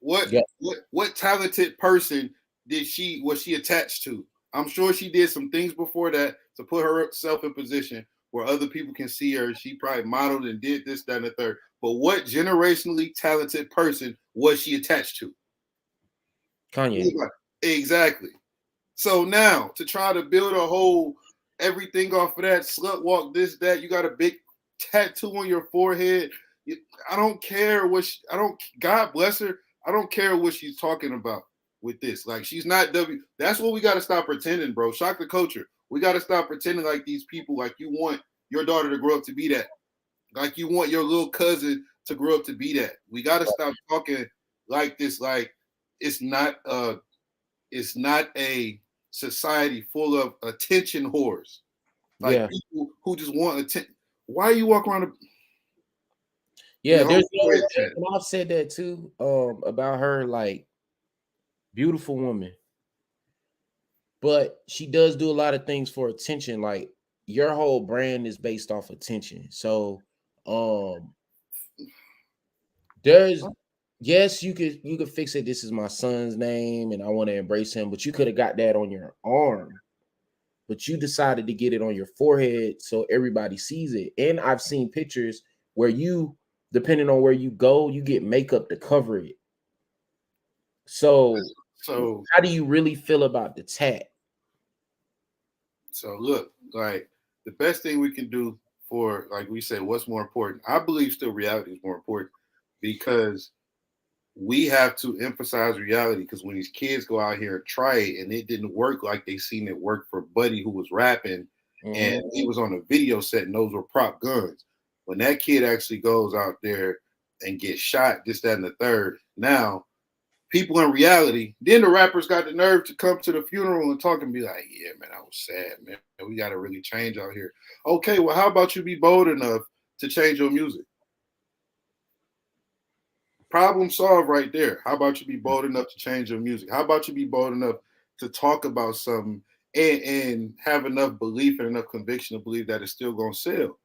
What Yeah. what talented person was she attached to? I'm sure she did some things before that to put herself in position where other people can see her. She probably modeled and did this, that, and the third. But what generationally talented person was she attached to? Kanye. Exactly. So now to try to build a whole everything off of that, slut walk, this, that, you got a big tattoo on your forehead. I don't care what God bless her. I don't care what she's talking about with this. Like, she's not that's what we got to stop pretending, bro. Shock the culture. We got to stop pretending like these people, like you want your daughter to grow up to be that. Like you want your little cousin to grow up to be that. We got to stop talking like this. Like it's not a society full of attention whores. Like people who just want attention. Why you walk around? Yeah, and I've said that too. About her, like, beautiful woman, but she does do a lot of things for attention. Like, your whole brand is based off attention. So, there's yes, you could fix it. This is my son's name, and I want to embrace him. But you could have got that on your arm, but you decided to get it on your forehead so everybody sees it. And I've seen pictures where you, depending on where you go, you get makeup to cover it. So how do you really feel about the tat? So look, like the best thing we can do for, like we said, what's more important? I believe still reality is more important because we have to emphasize reality, because when these kids go out here and try it and it didn't work like they seen it work for Buddy who was rapping and he was on a video set and those were prop guns. When that kid actually goes out there and gets shot, this, that, and the third, now people in reality, then the rappers got the nerve to come to the funeral and talk and be like, yeah, man, I was sad, man. We got to really change out here. Okay, well, how about you be bold enough to change your music? Problem solved right there. How about you be bold enough to change your music? How about you be bold enough to talk about something and have enough belief and enough conviction to believe that it's still going to sell?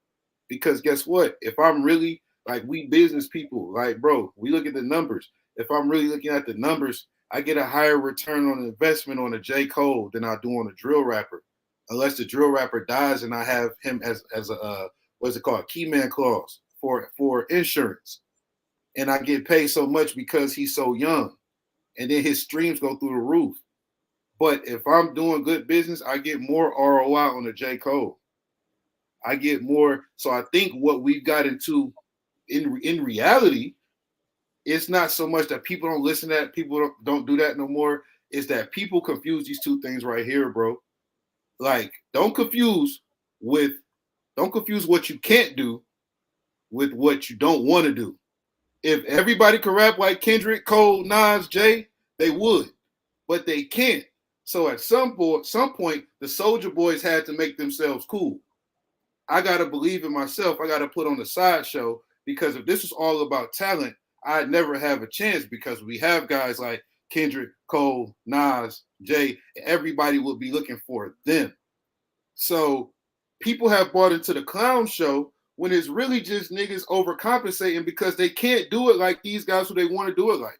Because guess what? If I'm really, like, we business people, like, bro, we look at the numbers. If I'm really looking at the numbers, I get a higher return on investment on a J. Cole than I do on a drill rapper. Unless the drill rapper dies and I have him as a what's it called, key man clause for insurance. And I get paid so much because he's so young. And then his streams go through the roof. But if I'm doing good business, I get more ROI on the J. Cole. I get more. So I think what we've got into in reality, it's not so much that people don't listen to that, people don't do that no more. It's that people confuse these two things right here, bro. Like, don't confuse what you can't do with what you don't want to do. If everybody could rap like Kendrick, Cole, Nas, Jay, they would, but they can't. So at some point, the Soldier Boys had to make themselves cool. I gotta believe in myself. I gotta put on the sideshow, because if this was all about talent, I'd never have a chance, because we have guys like Kendrick, Cole, Nas, Jay. Everybody will be looking for them. So people have bought into the clown show when it's really just niggas overcompensating because they can't do it like these guys who they want to do it like.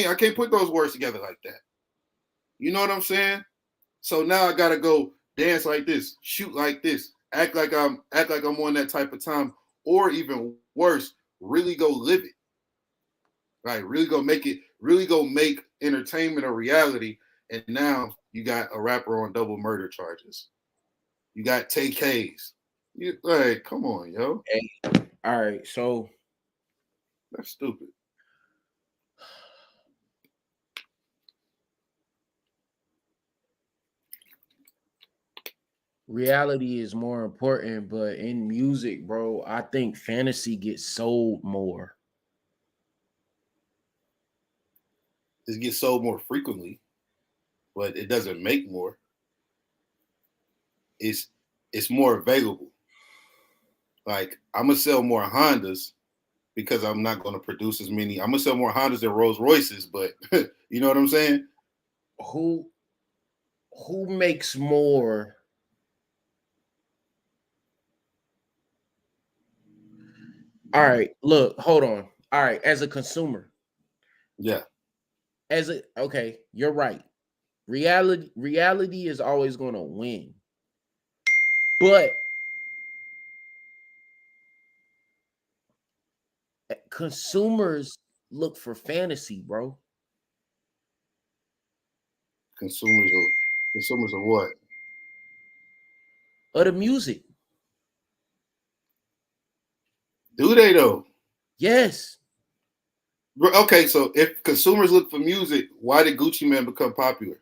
I can't put those words together like that. You know what I'm saying? So now I gotta go dance like this, shoot like this, act like I'm on that type of time, or even worse, really go live it. Right? Really go make entertainment a reality. And now you got a rapper on double murder charges. You got Tay K's. You like, come on, yo. Hey, all right, so that's stupid. Reality is more important, but in music, bro, I think fantasy gets sold more. It gets sold more frequently, but it doesn't make more. it's more available. Like I'm gonna sell more Hondas because I'm not gonna produce as many. I'm gonna sell more Hondas than Rolls Royces, but you know what I'm saying? Who makes more? All right, look, hold on. All right, as a consumer, Yeah. Okay, you're right. Reality is always going to win. But consumers look for fantasy, bro. Consumers of what? Of the music. Do they though? Yes. Okay, so if consumers look for music, why did Gucci Man become popular?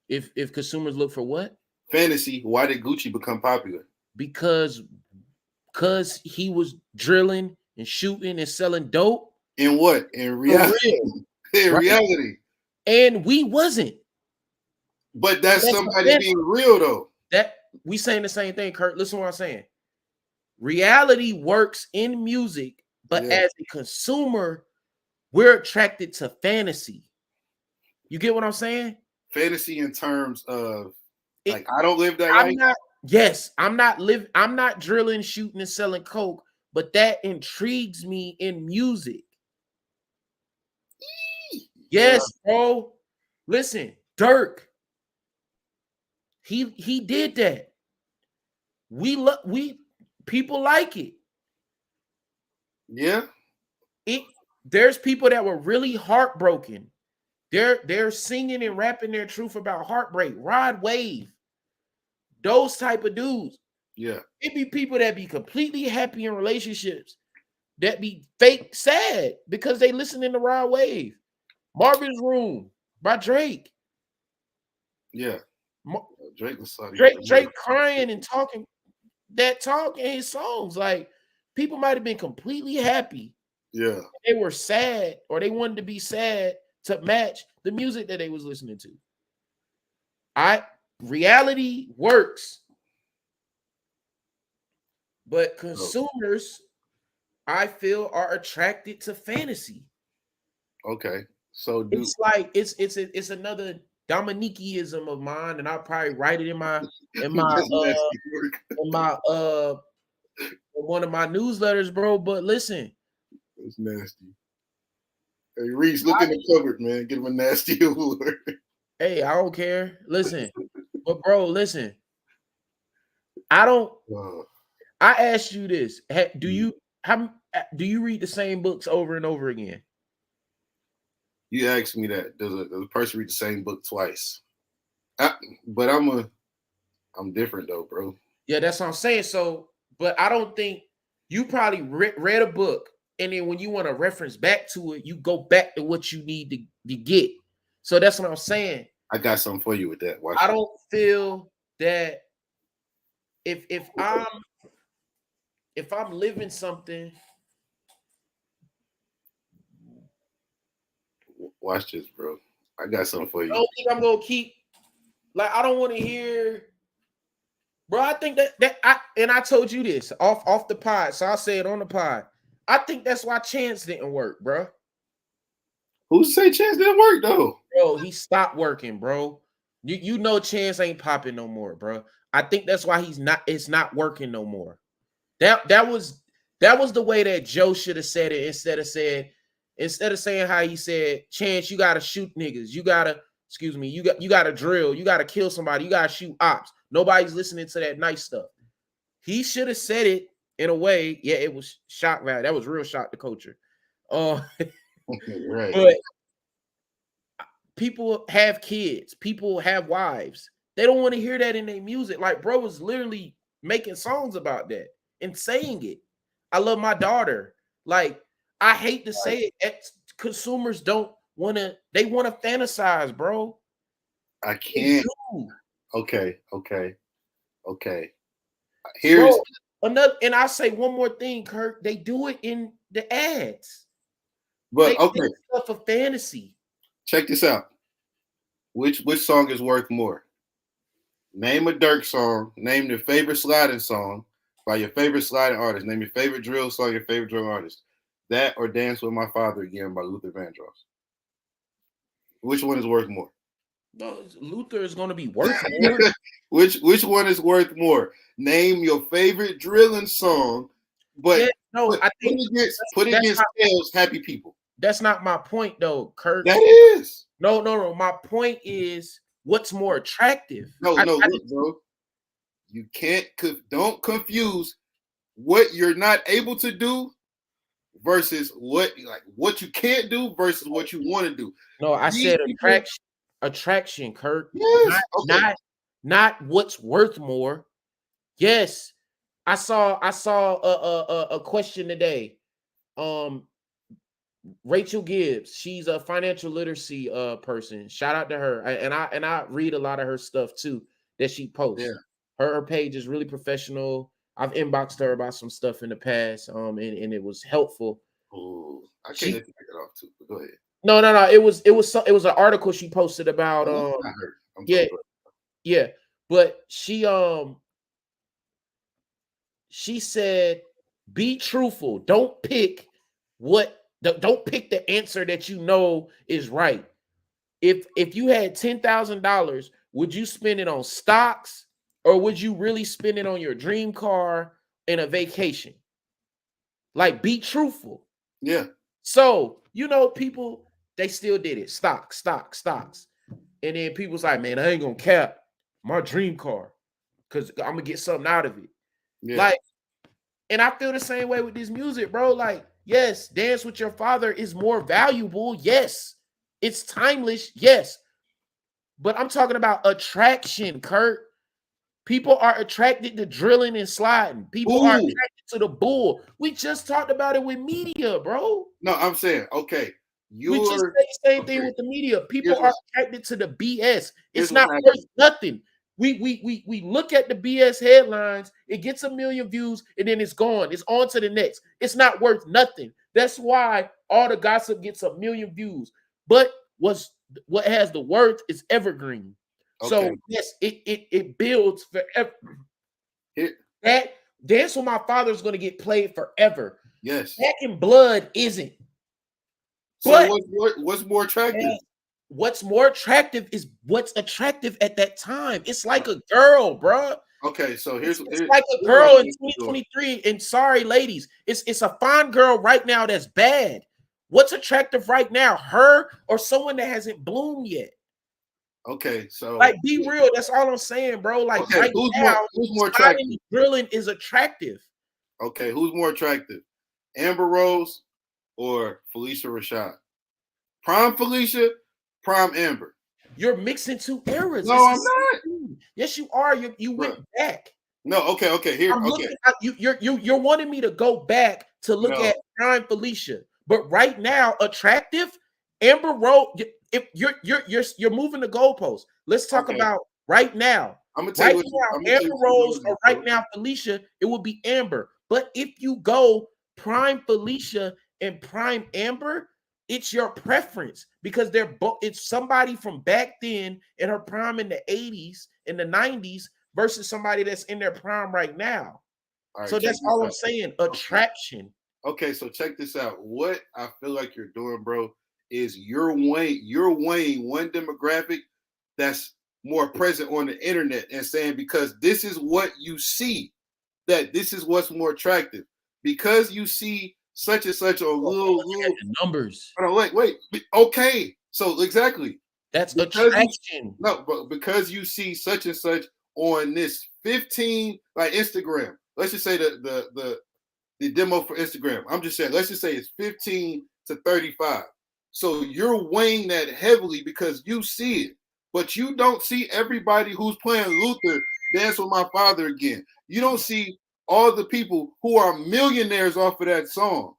If consumers look for what? Fantasy. Why did Gucci become popular? Because he was drilling and shooting and selling dope. In what? In For reality. real, In right? reality. And we wasn't. But that's somebody being real though. That we saying the same thing, Kirk. Listen to what I'm saying. Reality works in music, but as a consumer, we're attracted to fantasy. You get what I'm saying? Fantasy in terms of like I don't live that life. I'm not drilling, shooting, and selling coke, but that intrigues me in music. Yes, bro. Listen, Dirk. He did that. We people like it. Yeah. There's people that were really heartbroken. They're singing and rapping their truth about heartbreak. Rod Wave. Those type of dudes. Yeah. It be people that be completely happy in relationships that be fake sad because they listening to Rod Wave. Marvin's Room by Drake. Yeah. Drake crying and talking that talk in his songs. Like people might have been completely happy. Yeah. They were sad or they wanted to be sad to match the music that they was listening to. Reality works. But consumers, I feel, are attracted to fantasy. Okay. So it's like it's another Dominiqueism of mine, and I'll probably write it in my one of my newsletters, bro. But listen, it's nasty. Hey, Reese, look in the cupboard, man. Get him a nasty award. Hey, I don't care. Listen, but bro, listen. I asked you this. Do you read the same books over and over again? You asked me that. Does a person read the same book twice? But I'm different though, bro. Yeah, that's what I'm saying. So, but I don't think you probably read a book, and then when you want to reference back to it, you go back to what you need to get. So that's what I'm saying. I got something for you with that. I don't feel that if I'm living something. Watch this, bro. I got something for you. I don't think I'm gonna keep. Like, I don't want to hear, bro. I think I told you this off the pod, so I'll say it on the pod. I think that's why Chance didn't work, bro. Who say Chance didn't work though? Bro, he stopped working, bro. You know Chance ain't popping no more, bro. I think that's why it's not working no more. That was the way that Joe should have said it instead of saying how he said, Chance, you gotta shoot niggas, you gotta drill, you gotta kill somebody, you gotta shoot ops. Nobody's listening to that nice stuff. He should have said it in a way. Yeah, it was shock value. That was real shock to culture. Right. But people have kids, people have wives. They don't want to hear that in their music. Like, bro was literally making songs about that and saying it. I love my daughter. Like, I hate to say it, consumers don't want to. They want to fantasize, bro. I can't. Okay. Here's another, and I'll say one more thing, Kirk. They do it in the ads. But they do stuff for fantasy. Check this out. Which song is worth more? Name a Dirk song. Name your favorite sliding song by your favorite sliding artist. Name your favorite drill song, your favorite drill artist. That or Dance with My Father Again by Luther Vandross. Which one is worth more? No, Luther is going to be worth more. which one is worth more? Name your favorite drilling song, but Yeah, no, I think put it against Tails Happy People. That's not my point, though, Kirk. That is. No. My point is, what's more attractive? Look, bro. You don't confuse what you're not able to do versus what you can't do versus what you want to do. No, I said attraction, Kirk. Yes. Not what's worth more. Yes, I saw a question today. Rachel Gibbs, she's a financial literacy person. Shout out to her. And I read a lot of her stuff too that she posts. Yeah. Her page is really professional. I've inboxed her about some stuff in the past, and it was helpful. Oh, I can't let you take it off too. But go ahead. No. It was an article she posted about. Yeah. But she said, be truthful. Don't pick the answer that you know is right. If you had $10,000, would you spend it on stocks or would you really spend it on your dream car and a vacation? Like, be truthful. Yeah. So, people, they still did it. Stocks. And then people's like, man, I ain't gonna cap my dream car because I'm gonna get something out of it. Yeah. Like, and I feel the same way with this music, bro. Like, yes, Dance with Your Father is more valuable. Yes. It's timeless. Yes. But I'm talking about attraction, Kurt. People are attracted to drilling and sliding. People are attracted to the bull. We just talked about it with media, bro. No, I'm saying, okay. We just say the same thing with the media. People are attracted to the BS. It's not worth nothing. We look at the BS headlines, it gets 1 million views, and then it's gone. It's on to the next. It's not worth nothing. That's why all the gossip gets 1 million views. But what has the worth is evergreen. Okay. So yes, it builds forever. That Dance with My Father is going to get played forever. Yes. Back in Blood isn't. So what's more attractive? What's more attractive is what's attractive at that time. It's like a girl, bro. Okay, so here's like a girl in 2023. And sorry, ladies, it's a fine girl right now that's bad. What's attractive right now? Her or someone that hasn't bloomed yet? Okay, so like, be real. That's all I'm saying, bro. Like, okay, right who's more attractive? Drilling is attractive. Okay, who's more attractive? Amber Rose or Felicia Rashad? Prime Felicia, prime Amber. You're mixing two eras. No, I'm not. Yes, you are. You went back. No, okay. Here, you're wanting me to go back to look at prime Felicia, but right now, attractive Amber Rose. If you're moving the goalposts, let's talk about right now. I'm gonna tell you Amber Rose or right now Felicia, it would be Amber. But if you go prime Felicia and prime Amber, it's your preference because they're both. It's somebody from back then in her prime in the 80s, in the 90s, versus somebody that's in their prime right now. Right, so that's all I'm saying. Attraction. Okay, so check this out. What I feel like you're doing, bro, is you're weighing one demographic that's more present on the internet and saying because this is what you see, that this is what's more attractive. Because you see such and such a little numbers. Wait. Okay, so exactly. That's attraction. No, but because you see such and such on this 15, like Instagram. Let's just say the demo for Instagram. I'm just saying, let's just say it's 15 to 35. So you're weighing that heavily because you see it, but you don't see everybody who's playing Luther Dance with My Father Again. You don't see all the people who are millionaires off of that song.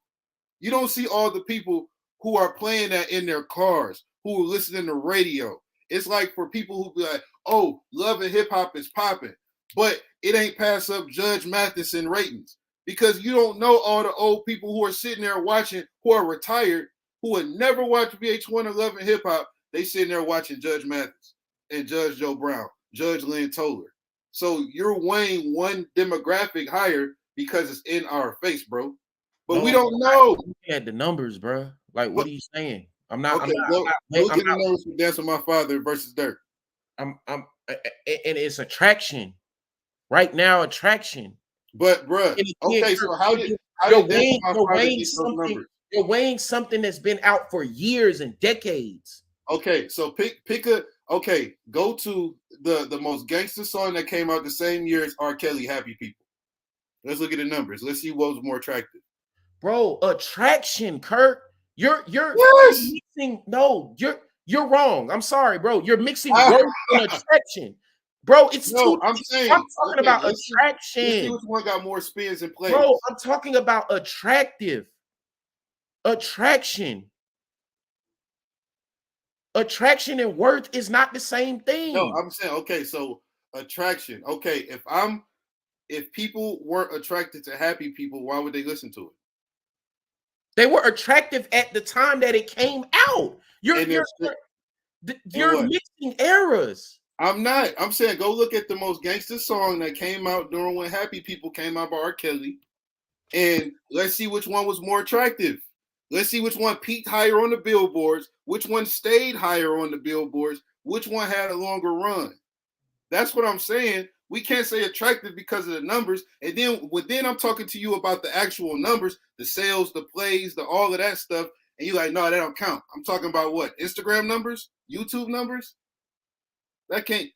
You don't see all the people who are playing that in their cars, who are listening to radio. It's like for people who be like, oh, Love and Hip Hop is popping, but it ain't pass up Judge Matheson ratings because you don't know all the old people who are sitting there watching, who are retired, who would never watch VH1 or Love and Hip Hop. They sitting there watching Judge Mathis and Judge Joe Brown, Judge Lynn Toler. So you're weighing one demographic higher because it's in our face, bro. But we don't know. Looking at the numbers, bro. Like, what are you saying? I'm not. Okay, look at the numbers for Dance with My Father versus Dirk. And it's attraction. Right now, attraction. But, bro, okay, so how did Dance with My Father get those numbers? You're weighing something that's been out for years and decades. Okay, so go to the most gangster song that came out the same year as R. Kelly, Happy People. Let's look at the numbers. Let's see what was more attractive. Bro, attraction, Kirk. You're yes. mixing. No, you're wrong. I'm sorry, bro. You're mixing worth and attraction. Bro, it's no, I'm saying I'm talking about attraction. Let's see which one got more spins and plays. Bro, I'm talking about attractive. Attraction. Attraction and worth is not the same thing. No, I'm saying, okay, so attraction. Okay, if people weren't attracted to Happy People, why would they listen to it? They were attractive at the time that it came out. You're mixing eras. I'm not. I'm saying go look at the most gangster song that came out during when Happy People came out by R. Kelly, and let's see which one was more attractive. Let's see which one peaked higher on the billboards, which one stayed higher on the billboards, which one had a longer run. That's what I'm saying. We can't say attractive because of the numbers. And then I'm talking to you about the actual numbers, the sales, the plays, all of that stuff. And you're like, no, that don't count. I'm talking about what? Instagram numbers? YouTube numbers? That can't.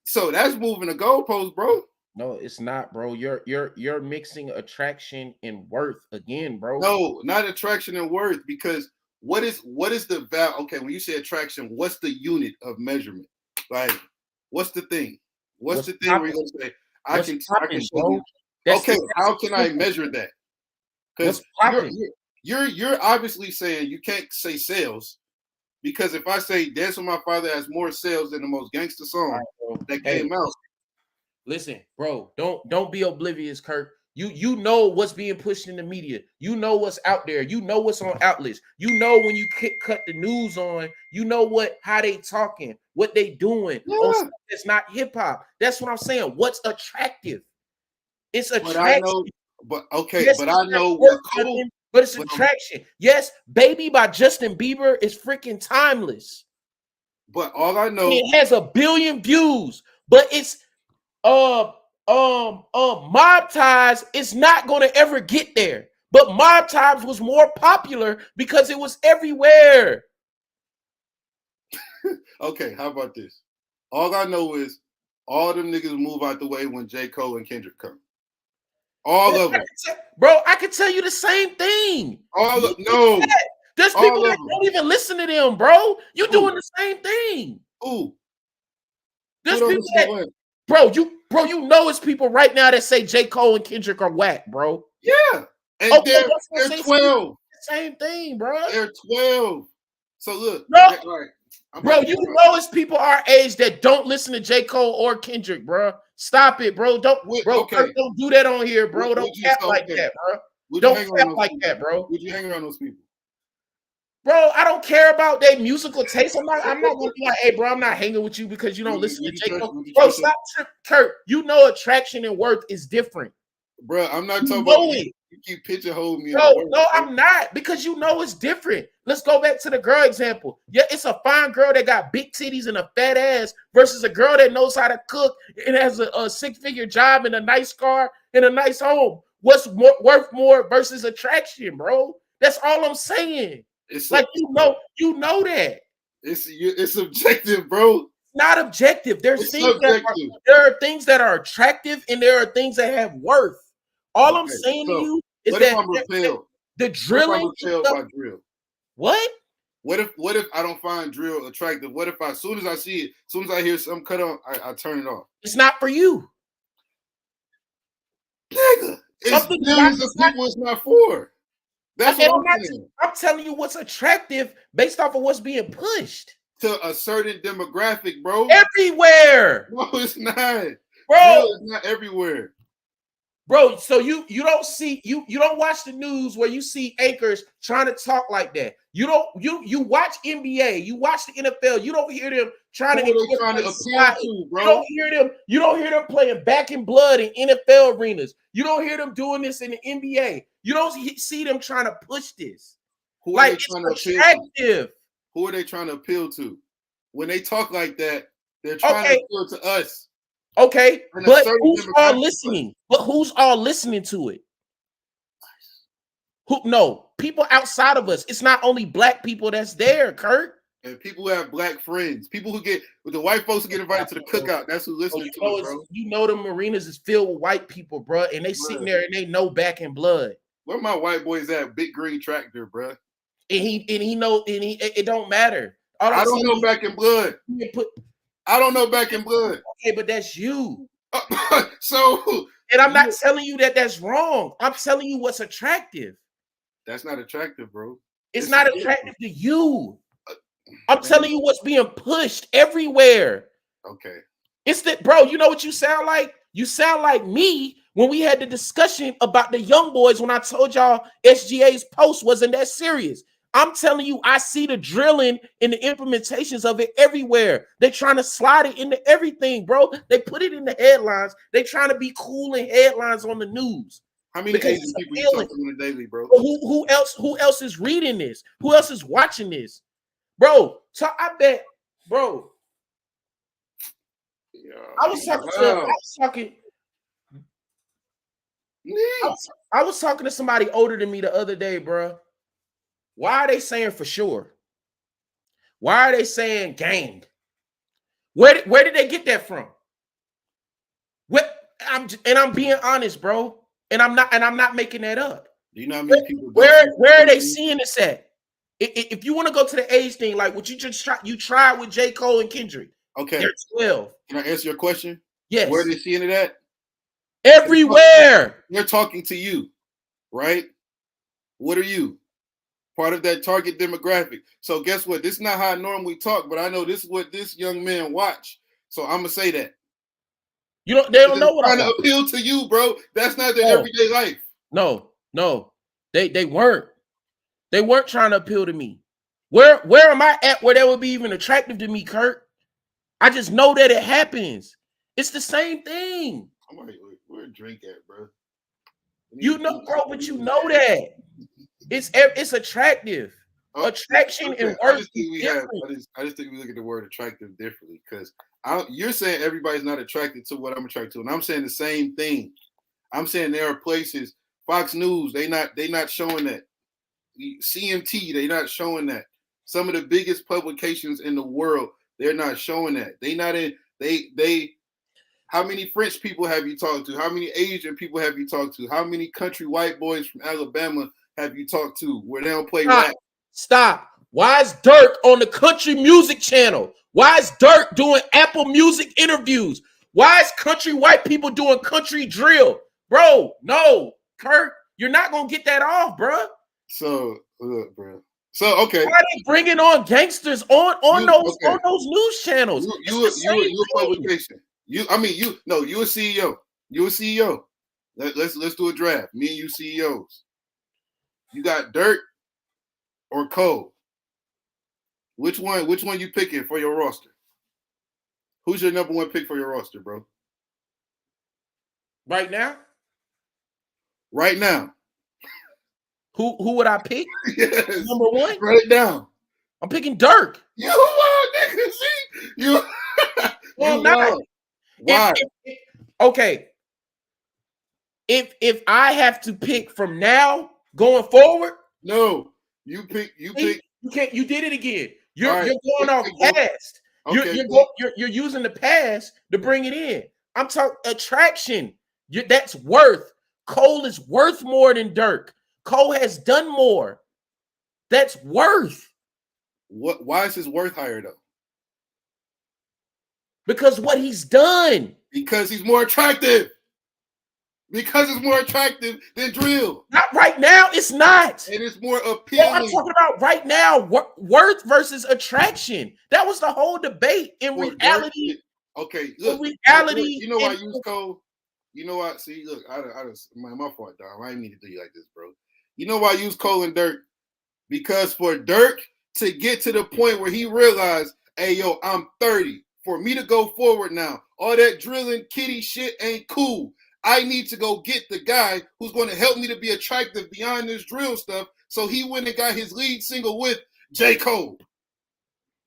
So that's moving the goalpost, bro. No, it's not, bro. You're mixing attraction and worth again, bro. No, not attraction and worth, because what is the value? Okay, when you say attraction, what's the unit of measurement? Like, what's the thing? What's the thing where you're gonna say, I can show you? Okay, how can I measure that? Because you're obviously saying you can't say sales, because if I say Dance with My Father has more sales than the most gangster song that came out. Listen, bro, don't be oblivious, Kirk. You know what's being pushed in the media. You know what's out there. You know what's on outlets. You know when you cut the news on. You know how they talking, what they doing. Yeah. It's not hip hop. That's what I'm saying. What's attractive? It's attraction. But I know. But it's attraction. Yes, Baby by Justin Bieber is freaking timeless. But all I know, it has 1 billion views. But it's Mob Ties is not going to ever get there. But Mob Ties was more popular because it was everywhere. Okay, how about this? All I know is all them niggas move out the way when J. Cole and Kendrick come. All of them. Bro, I can tell you the same thing. No. There's people that don't even listen to them, bro. You doing the same thing. Ooh. There's people that, you know it's people right now that say J. Cole and Kendrick are whack, bro. Yeah. And they're 12. Same thing, bro. They're 12. So look. No. Right. Bro, you know it's people our age that don't listen to J. Cole or Kendrick, bro. Stop it, bro. Don't do that on here, bro. Don't cap like that, bro. Don't cap like that, bro. Would you hang around those people? Bro, I don't care about their musical taste. I'm not gonna be like, hey, bro, I'm not hanging with you because you don't listen to J. Cole. Bro, stop, Kirk. You know attraction and worth is different. Bro, I'm not talking about it. You keep pigeonholing me. No, I'm not, because you know it's different. Let's go back to the girl example. Yeah, it's a fine girl that got big titties and a fat ass versus a girl that knows how to cook and has a 6-figure job and a nice car and a nice home. What's worth more versus attraction, bro? That's all I'm saying. It's like you know that. It's subjective, bro. Not objective. There are things that are attractive and there are things that have worth. All I'm saying to you is that the drilling. By drill? What? What if I don't find drill attractive? What if as soon as I see it, as soon as I hear something cut on, I turn it off? It's not for you. Nigga, it's millions of people it's not for. That's what I'm saying. I'm telling you what's attractive based off of what's being pushed. To a certain demographic, bro. Everywhere. No, it's not. Bro, it's not everywhere. Bro, so you don't see you don't watch the news where you see anchors trying to talk like that. You don't you watch NBA, you watch the NFL, you don't hear them trying Who to are they trying to appeal to, bro? You don't hear them playing back in blood in NFL arenas. You don't hear them doing this in the NBA. You don't see them trying to push this. Who are Like they trying to it's appeal attractive. to? Who are they trying to appeal to? When they talk like that, they're trying to appeal to us. Okay, And but who's all listening? But who's all listening to it? Who? No, people outside of us. It's not only black people that's there, Kirk. And people who have black friends, people who get with the white folks who get invited to the cookout. That's who listening to it, bro. You know the marinas is filled with white people, bro, and they sitting there and they know back in blood. Where my white boys at? Big green tractor, bro. And it don't matter. I don't know back in blood. I don't know back in blood. Okay, but that's you. So, and I'm not telling you that that's wrong. I'm telling you what's attractive. That's not attractive, bro. It's not attractive to you. I'm telling you what's being pushed everywhere. Okay. It's that, bro. You know what you sound like? You sound like me when we had the discussion about the young boys when I told y'all SGA's post wasn't that serious. I'm telling you, I see the drilling and the implementations of it everywhere. They're trying to slide it into everything, bro. They put it in the headlines. They're trying to be cool in headlines on the news. How many Asian people you talk to on a daily, bro? Who else is reading this? Who else is watching this? Bro, so I bet, bro. I was talking to somebody older than me the other day, bro. Why are they saying for sure? Why are they saying gang? Where did they get that from? I'm being honest, bro. And I'm not making that up. Do you know how many people? Where are they seeing this at? If you want to go to the age thing, like what you tried with J. Cole and Kendrick. Okay. They're 12. Can I answer your question? Yes. Where are they seeing it at? Everywhere. They're talking to you, right? What are you? Part of that target demographic. So guess what? This is not how I normally talk, but I know this is what this young man watch. So I'm gonna say that. They don't know what I'm trying to appeal to you, bro. That's not their everyday life. No. They weren't. They weren't trying to appeal to me. Where am I at where that would be even attractive to me, Kirk? I just know that it happens. It's the same thing. Where a drink at, bro? You know, bro, but you know that. It's attractive. Attraction and worth. I just think we look at the word attractive differently because you're saying everybody's not attracted to what I'm attracted to, and I'm saying the same thing. I'm saying there are places, Fox News, they not showing that. CMT, they not showing that. Some of the biggest publications in the world, they're not showing that. How many French people have you talked to? How many Asian people have you talked to? How many country white boys from Alabama have you talked to where they don't play rap? Stop. Why is Dirk on the country music channel? Why is Dirk doing Apple Music interviews? Why is country white people doing country drill? Bro, no. Kirk, you're not going to get that off, bro. So, look, bro. So, okay. Why are they bringing on gangsters on those news channels? You a publication. You're a CEO. You're a CEO. Let's do a draft. Me and you CEOs. You got Dirk or Cole. Which one you picking for your roster? Who's your number one pick for your roster, bro? Right now? Right now. Who would I pick? Yes. Number one? Write it down. I'm picking Dirk. You are, nigga. See? You. Well, not. Why? Okay. If I have to pick from now going forward, no. You pick. You can't. You did it again. You're going off past. Okay, You're using the past to bring it in. I'm talking attraction. That's worth. Cole is worth more than Dirk. Cole has done more. That's worth. Why is his worth higher though? Because what he's done. Because he's more attractive. Because it's more attractive than drill. Not right now. It's not. And it's more appealing. I'm talking about right now. Worth versus attraction. That was the whole debate. In reality. Okay. Look. In reality. You know why I use Cole? You know what? See, look, my fault, Dom. I didn't mean to do you like this, bro. You know why I use Cole and Dirk? Because for Dirk to get to the point where he realized, hey, yo, I'm 30. For me to go forward now, all that drilling kitty shit ain't cool. I need to go get the guy who's going to help me to be attractive beyond this drill stuff. So he went and got his lead single with J. Cole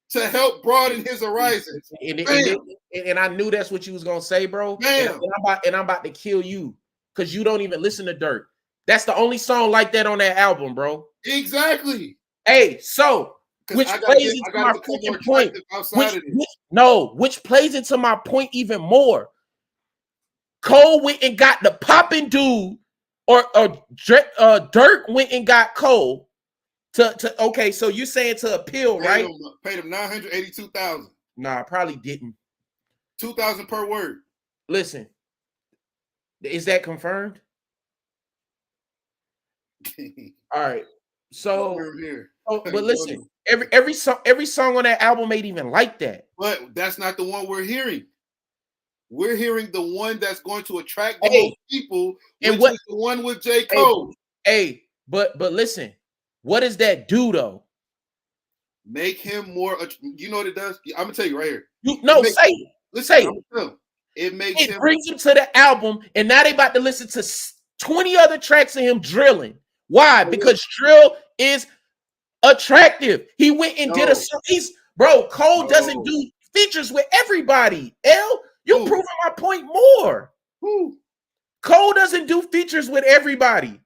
to help broaden his horizons. And I knew that's what you was gonna say, bro. And I'm about to kill you because you don't even listen to Dirk. That's the only song like that on that album, bro. Exactly. Hey, so which plays into my freaking point. Which plays into my point even more. Cole went and got the popping dude, or Dirk went and got Cole to okay. So you're saying to appeal, right? Paid him $982,000. Nah, I probably didn't. $2,000 per word. Listen, is that confirmed? All right. So, but listen, every song on that album ain't even like that. But that's not the one we're hearing. We're hearing the one that's going to attract the most people, which is the one with J. Cole. But listen, what does that do though? Make him more. You know what it does? I'm gonna tell you right here. It brings him to the album, and now they about to listen to 20 other tracks of him drilling. Why? Because drill is attractive. He went and did Cole doesn't do features with everybody. You're proving my point more. Cole doesn't do features with everybody.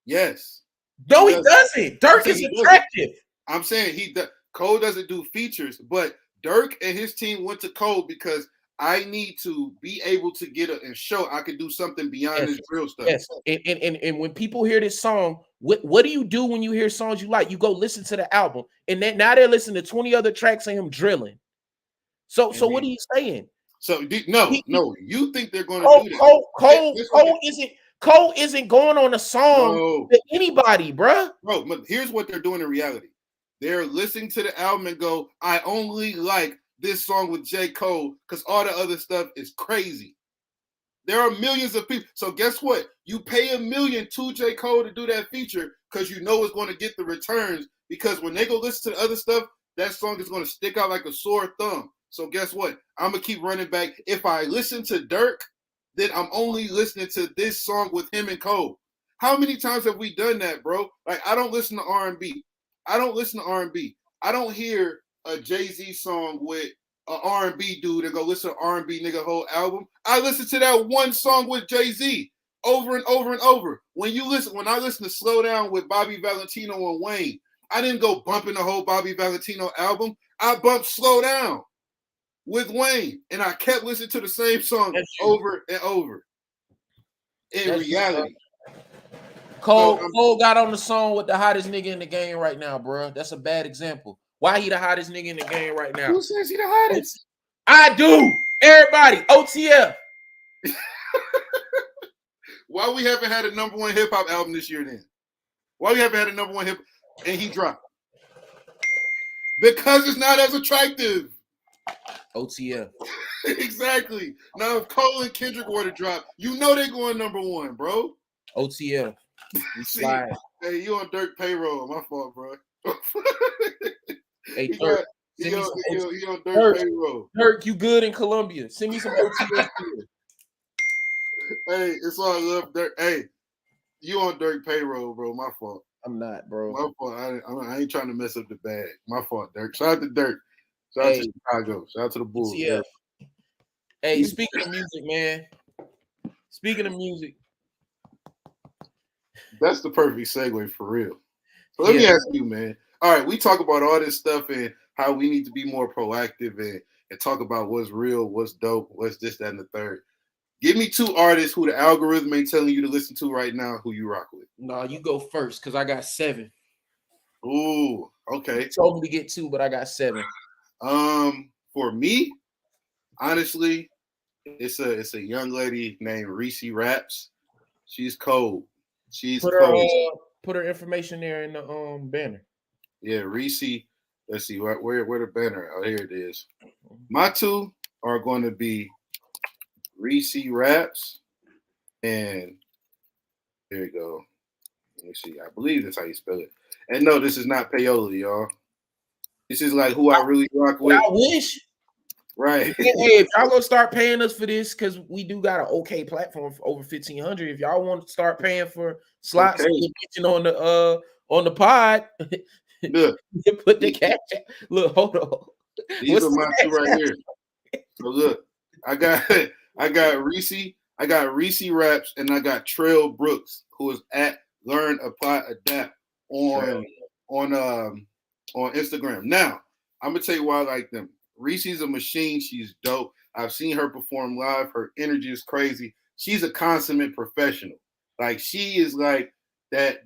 Yes. No, he doesn't. Dirk is attractive. I'm saying Cole doesn't do features, but Dirk and his team went to Cole because I need to be able to get and show I can do something beyond this drill stuff. Yes, and when people hear this song, what do you do when you hear songs you like? You go listen to the album, and then now they're listening to 20 other tracks of him drilling. So what are you saying? So you think they're going to do that? Cole isn't going on a song to anybody, bro. Bro, here's what they're doing in reality. They're listening to the album and go, I only like this song with J. Cole because all the other stuff is crazy. There are millions of people. So guess what? You pay $1 million to J. Cole to do that feature because you know it's going to get the returns, because when they go listen to the other stuff, that song is going to stick out like a sore thumb. So guess what? I'm going to keep running back. If I listen to Dirk, then I'm only listening to this song with him and Cole. How many times have we done that, bro? Like, I don't listen to R&B. I don't hear a Jay-Z song with an R&B dude and go listen to R&B nigga whole album. I listen to that one song with Jay-Z over and over and over. When I listen to Slow Down with Bobby Valentino and Wayne, I didn't go bumping the whole Bobby Valentino album. I bumped Slow Down with Wayne, and I kept listening to the same song over and over. In reality. Cole got on the song with the hottest nigga in the game right now, bro. That's a bad example. Why he the hottest nigga in the game right now? Who says he the hottest? I do. Everybody. OTF. Why we haven't had a #1 hip hop album this year then? Why we haven't had a #1 hip and he dropped? Because it's not as attractive. OTF. Exactly. Now if Cole and Kendrick were to drop, you know they're going #1, bro. OTF. See, hey, you on Dirk payroll? My fault, bro. Hey, Dirk. He on Dirk payroll. Dirk, you good in Colombia? Send me some OTF. Hey, it's all love, Dirk. Hey, you on Dirk payroll, bro? My fault. I'm not, bro. My fault. I ain't trying to mess up the bag. My fault, Dirk. Shout out to Dirk. Shout out to Chicago. Shout out to the Bulls. Yeah. Hey, speaking of music, man. Speaking of music. That's the perfect segue for real. So let me ask you, man. All right, we talk about all this stuff and how we need to be more proactive and talk about what's real, what's dope, what's this, that, and the third. Give me 2 artists who the algorithm ain't telling you to listen to right now who you rock with. No, you go first because I got 7. Ooh, okay. You told me to get 2, but I got 7. For me, honestly, it's a young lady named Reese Raps. She's cold. Put her information there in the banner. Yeah, Reese. Let's see where the banner. Oh, here it is. My 2 are going to be Reese Raps And there you go. Let me see. I believe that's how you spell it. And no, this is not payola, y'all. This is like who I really rock But with. I wish. Right. Hey, if y'all gonna start paying us for this, because we do got an okay platform for over 1,500. If y'all want to start paying for slots Okay. to get mentioned on the pod, Look, put the cash. Look, hold on. these What's are my two right the here. So look, I got Reese Raps, and I got Trail Brooks, who is at Learn Apply Adapt on Instagram. Now, I'm gonna tell you why I like them. Reese's a machine. She's dope. I've seen her perform live. Her energy is crazy. She's a consummate professional. Like she is like that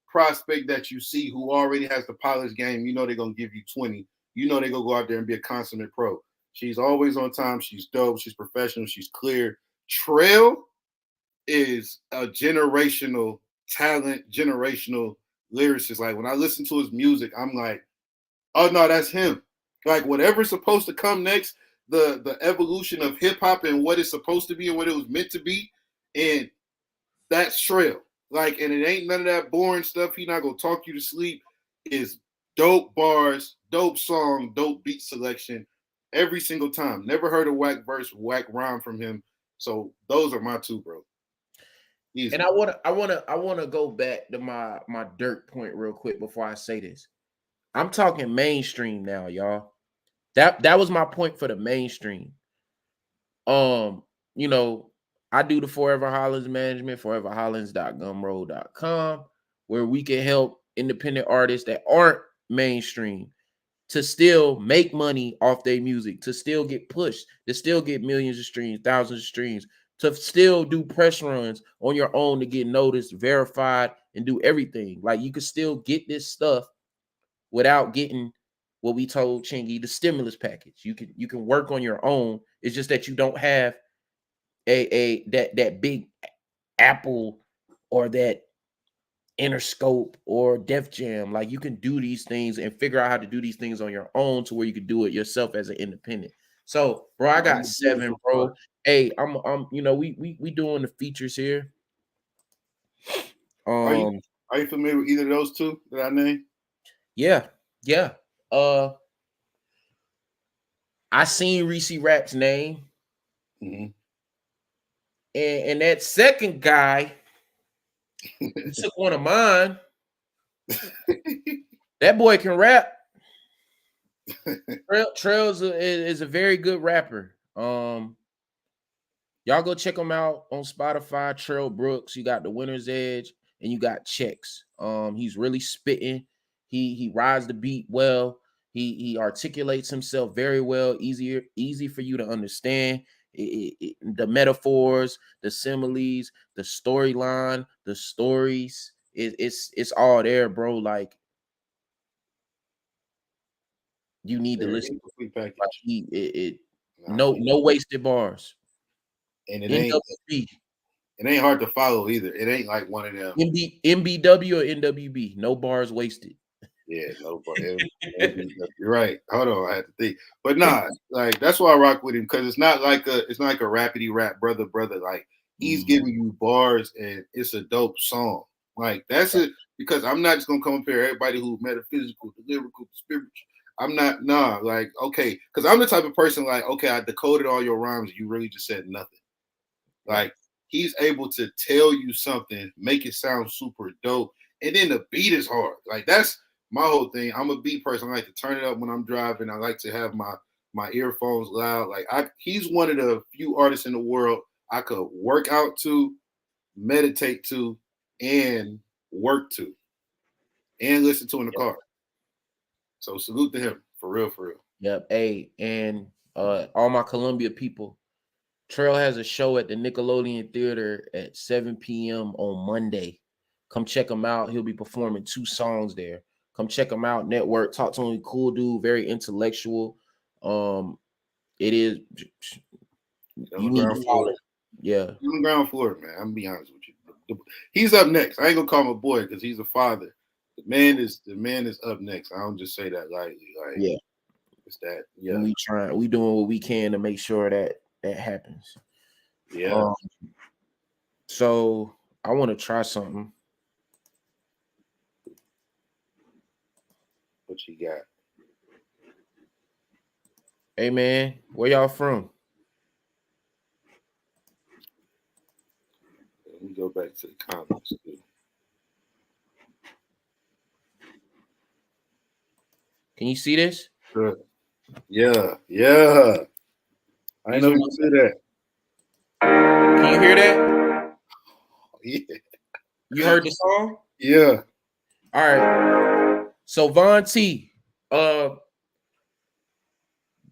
prospect that you see who already has the polished game. You know they're gonna give you 20. You know they're gonna go out there and be a consummate pro. She's always on time. She's dope. She's professional. She's clear. Trail is a generational talent, generational lyricist. Like when I listen to his music, I'm like, oh no, that's him. Like whatever's supposed to come next, the evolution of hip hop and what it's supposed to be and what it was meant to be, and that's Trail. Like, and it ain't none of that boring stuff. He not gonna talk you to sleep. Is dope bars, dope song, dope beat selection every single time. Never heard a whack verse, whack rhyme from him. So those are my two, bro. Easy. And I wanna go back to my dirt point real quick before I say this. I'm talking mainstream now, y'all. That was my point for the mainstream. You know, I do the Forever Hollins management, foreverhollins.gumroad.com, where we can help independent artists that aren't mainstream to still make money off their music, to still get pushed, to still get millions of streams, thousands of streams, to still do press runs on your own to get noticed, verified, and do everything. Like you could still get this stuff without getting what we told Chingy, the stimulus package. You can work on your own. It's just that you don't have that big Apple or that Interscope or Def Jam. Like you can do these things and figure out how to do these things on your own to where you can do it yourself as an independent. So, bro, I got 7, bro. Hey, I'm we doing the features here. Are you familiar with either of those two that I named? Yeah. I seen Reese Rap's name. Mm-hmm. And that second guy, he took one of mine. That boy can rap. Trails is a very good rapper. Y'all go check him out on Spotify. Trail Brooks. You got The Winner's Edge, and you got Checks. He's really spitting. He rides the beat well. He articulates himself very well. Easy for you to understand. The metaphors, the similes, the storyline, the stories. It's all there, bro. Like you need to listen. Like no wasted bars. And NWB. it ain't hard to follow either. It ain't like one of them. MBW or NWB. No bars wasted. Yeah, no, but you're right. Hold on, I had to think. But nah, like that's why I rock with him because it's not like a rapidy rap brother. Like he's giving you bars and it's a dope song. Like that's it. Because I'm not just gonna come up here everybody who's metaphysical, the lyrical, the spiritual. I'm not like okay, because I'm the type of person like okay, I decoded all your rhymes. You really just said nothing. Like he's able to tell you something, make it sound super dope, and then the beat is hard. Like that's my whole thing. I'm a beat person. I like to turn it up when I'm driving. I like to have my earphones loud. Like he's one of the few artists in the world I could work out to, meditate to, and work to, and listen to in the car. So salute to him for real, for real. Yep. Hey, and all my Columbia people. Trail has a show at the Nickelodeon Theater at 7 p.m. on Monday. Come check him out. He'll be performing 2 songs there. Come check him out. Network. Talk to him. Cool dude. Very intellectual. It is. You need to follow. Yeah. He's on the ground floor, man. I'm gonna be honest with you. He's up next. I ain't gonna call him a boy because he's a father. The man is up next. I don't just say that lightly. Like yeah, it's that. Yeah. And we doing what we can to make sure that happens. Yeah. So I want to try something. What you got? Hey man, where y'all from? Let me go back to the comments. Can you see this? Good. Yeah. I didn't know you could do that. Can you hear that? Yeah. You heard the song? Yeah. All right. So Von T,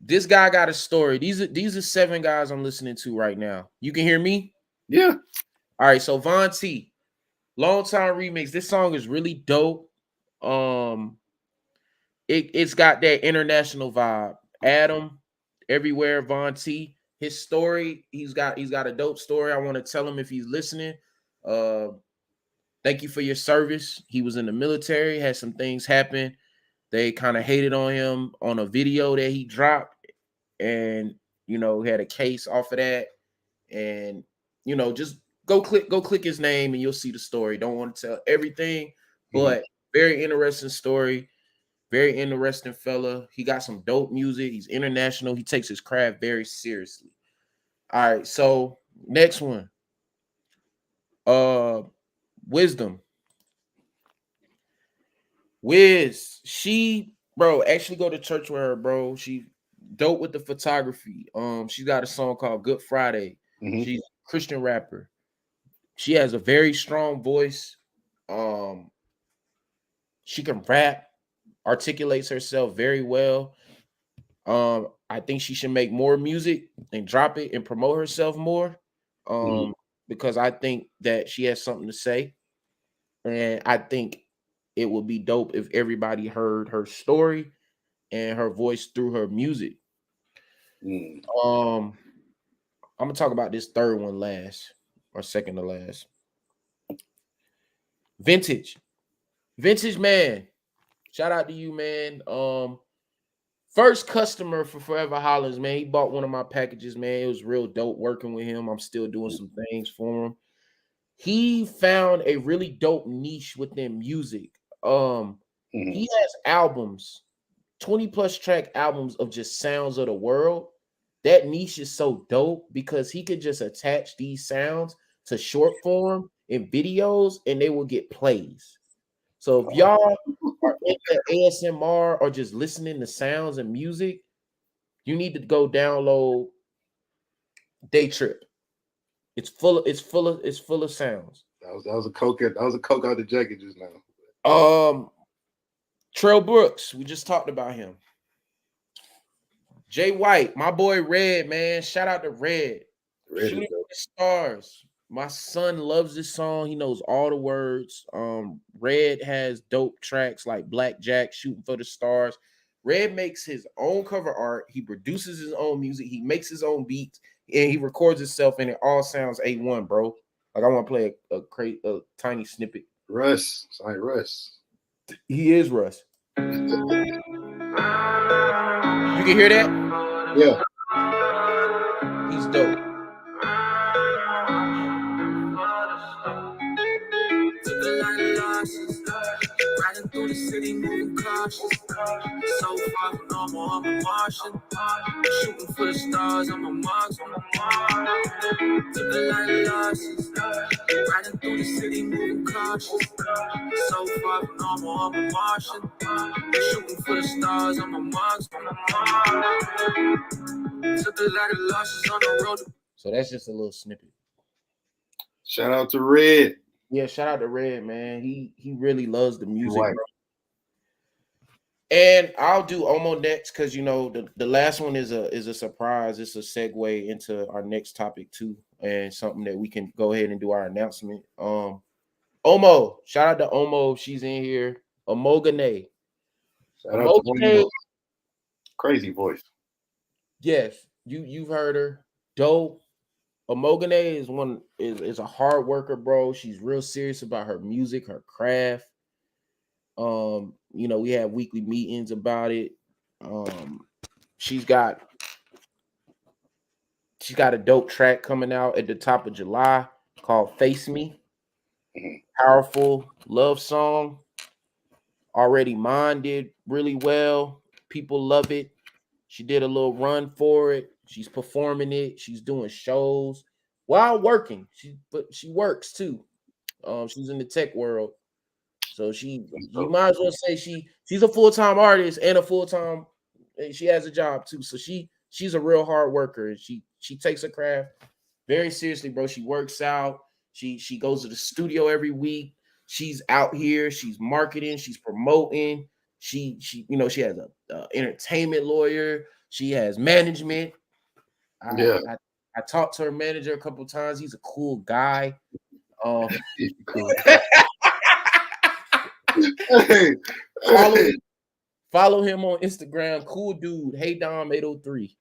this guy got a story. These are 7 guys I'm listening to right now. You can hear me? Yeah. All right. So Von T, Long Time Remix. This song is really dope. It's got that international vibe. Adam, everywhere, Von T. His story, he's got a dope story. I want to tell him if he's listening. Thank you for your service. He was in the military, had some things happen. They kind of hated on him on a video that he dropped, and he had a case off of that. And just go click his name and you'll see the story. Don't want to tell everything, but very interesting story. Very interesting fella. He got some dope music. He's international. He takes his craft very seriously. All right, so next one. Wisdom. She, bro, actually go to church with her, bro. She dope with the photography. She got a song called Good Friday. She's a Christian rapper. She has a very strong voice. She can rap, articulates herself very well. I think she should make more music and drop it and promote herself more. Because I think that she has something to say. And I think it would be dope if everybody heard her story and her voice through her music. I'm gonna talk about this third one last, or second to last. Vintage man. Shout out to you, man. First customer for Forever Hollins, man. He bought one of my packages, man. It was real dope working with him. I'm still doing some things for him. He found a really dope niche within music. He has albums, 20 plus track albums of just sounds of the world. That niche is so dope because he could just attach these sounds to short form in videos and they will get plays. So if y'all are into ASMR or just listening to sounds and music, you need to go download Day Trip. It's full of sounds. That was a coke out the jacket just now. Trail Brooks, we just talked about him. Jay White, my boy Red, man. Shout out to Red. Shooting for the Stars. My son loves this song. He knows all the words. Red has dope tracks like Blackjack, Shooting for the Stars. Red makes his own cover art. He produces his own music. He makes his own beats, and he records himself, and it all sounds A1, bro. Like I want to play a tiny snippet. Russ, sorry, Russ. He is Russ. You can hear that? Yeah. He's dope. Took a lot of losses, riding through the city, moving cautious. So far from normal, I'm a Martian. Shooting for the stars, I'm a monster. Took a lot of losses, riding through the city, moving cautious. So far from normal, I'm a Martian. Shooting for the stars, I'm a monster. Took a lot of losses on the road. So that's just a little snippet. Shout out to Red. Yeah, shout out to Red, man. He really loves the music, bro. And I'll do Omo next because the last one is a surprise. It's a segue into our next topic too, and something that we can go ahead and do our announcement. Omo, shout out to Omo. She's in here. Omogane. Shout out to Omo. Crazy voice. Yes, you've heard her. Dope. Omogane is a hard worker, bro. She's real serious about her music, her craft. We have weekly meetings about it. She's got a dope track coming out at the top of July. called Face Me. Powerful love song. Already Mine did really well. People love it. She did a little run for it. She's performing it. She's doing shows while working. But she works too. She's in the tech world. So you might as well say she's a full-time artist and a full-time, she has a job too. So she's a real hard worker, and she takes her craft very seriously, bro. She works out. She goes to the studio every week. She's out here. She's marketing. She's promoting. She she has a entertainment lawyer. She has management. I talked to her manager a couple times. He's a cool guy. Follow him on Instagram. Cool dude. Hey Dom 803.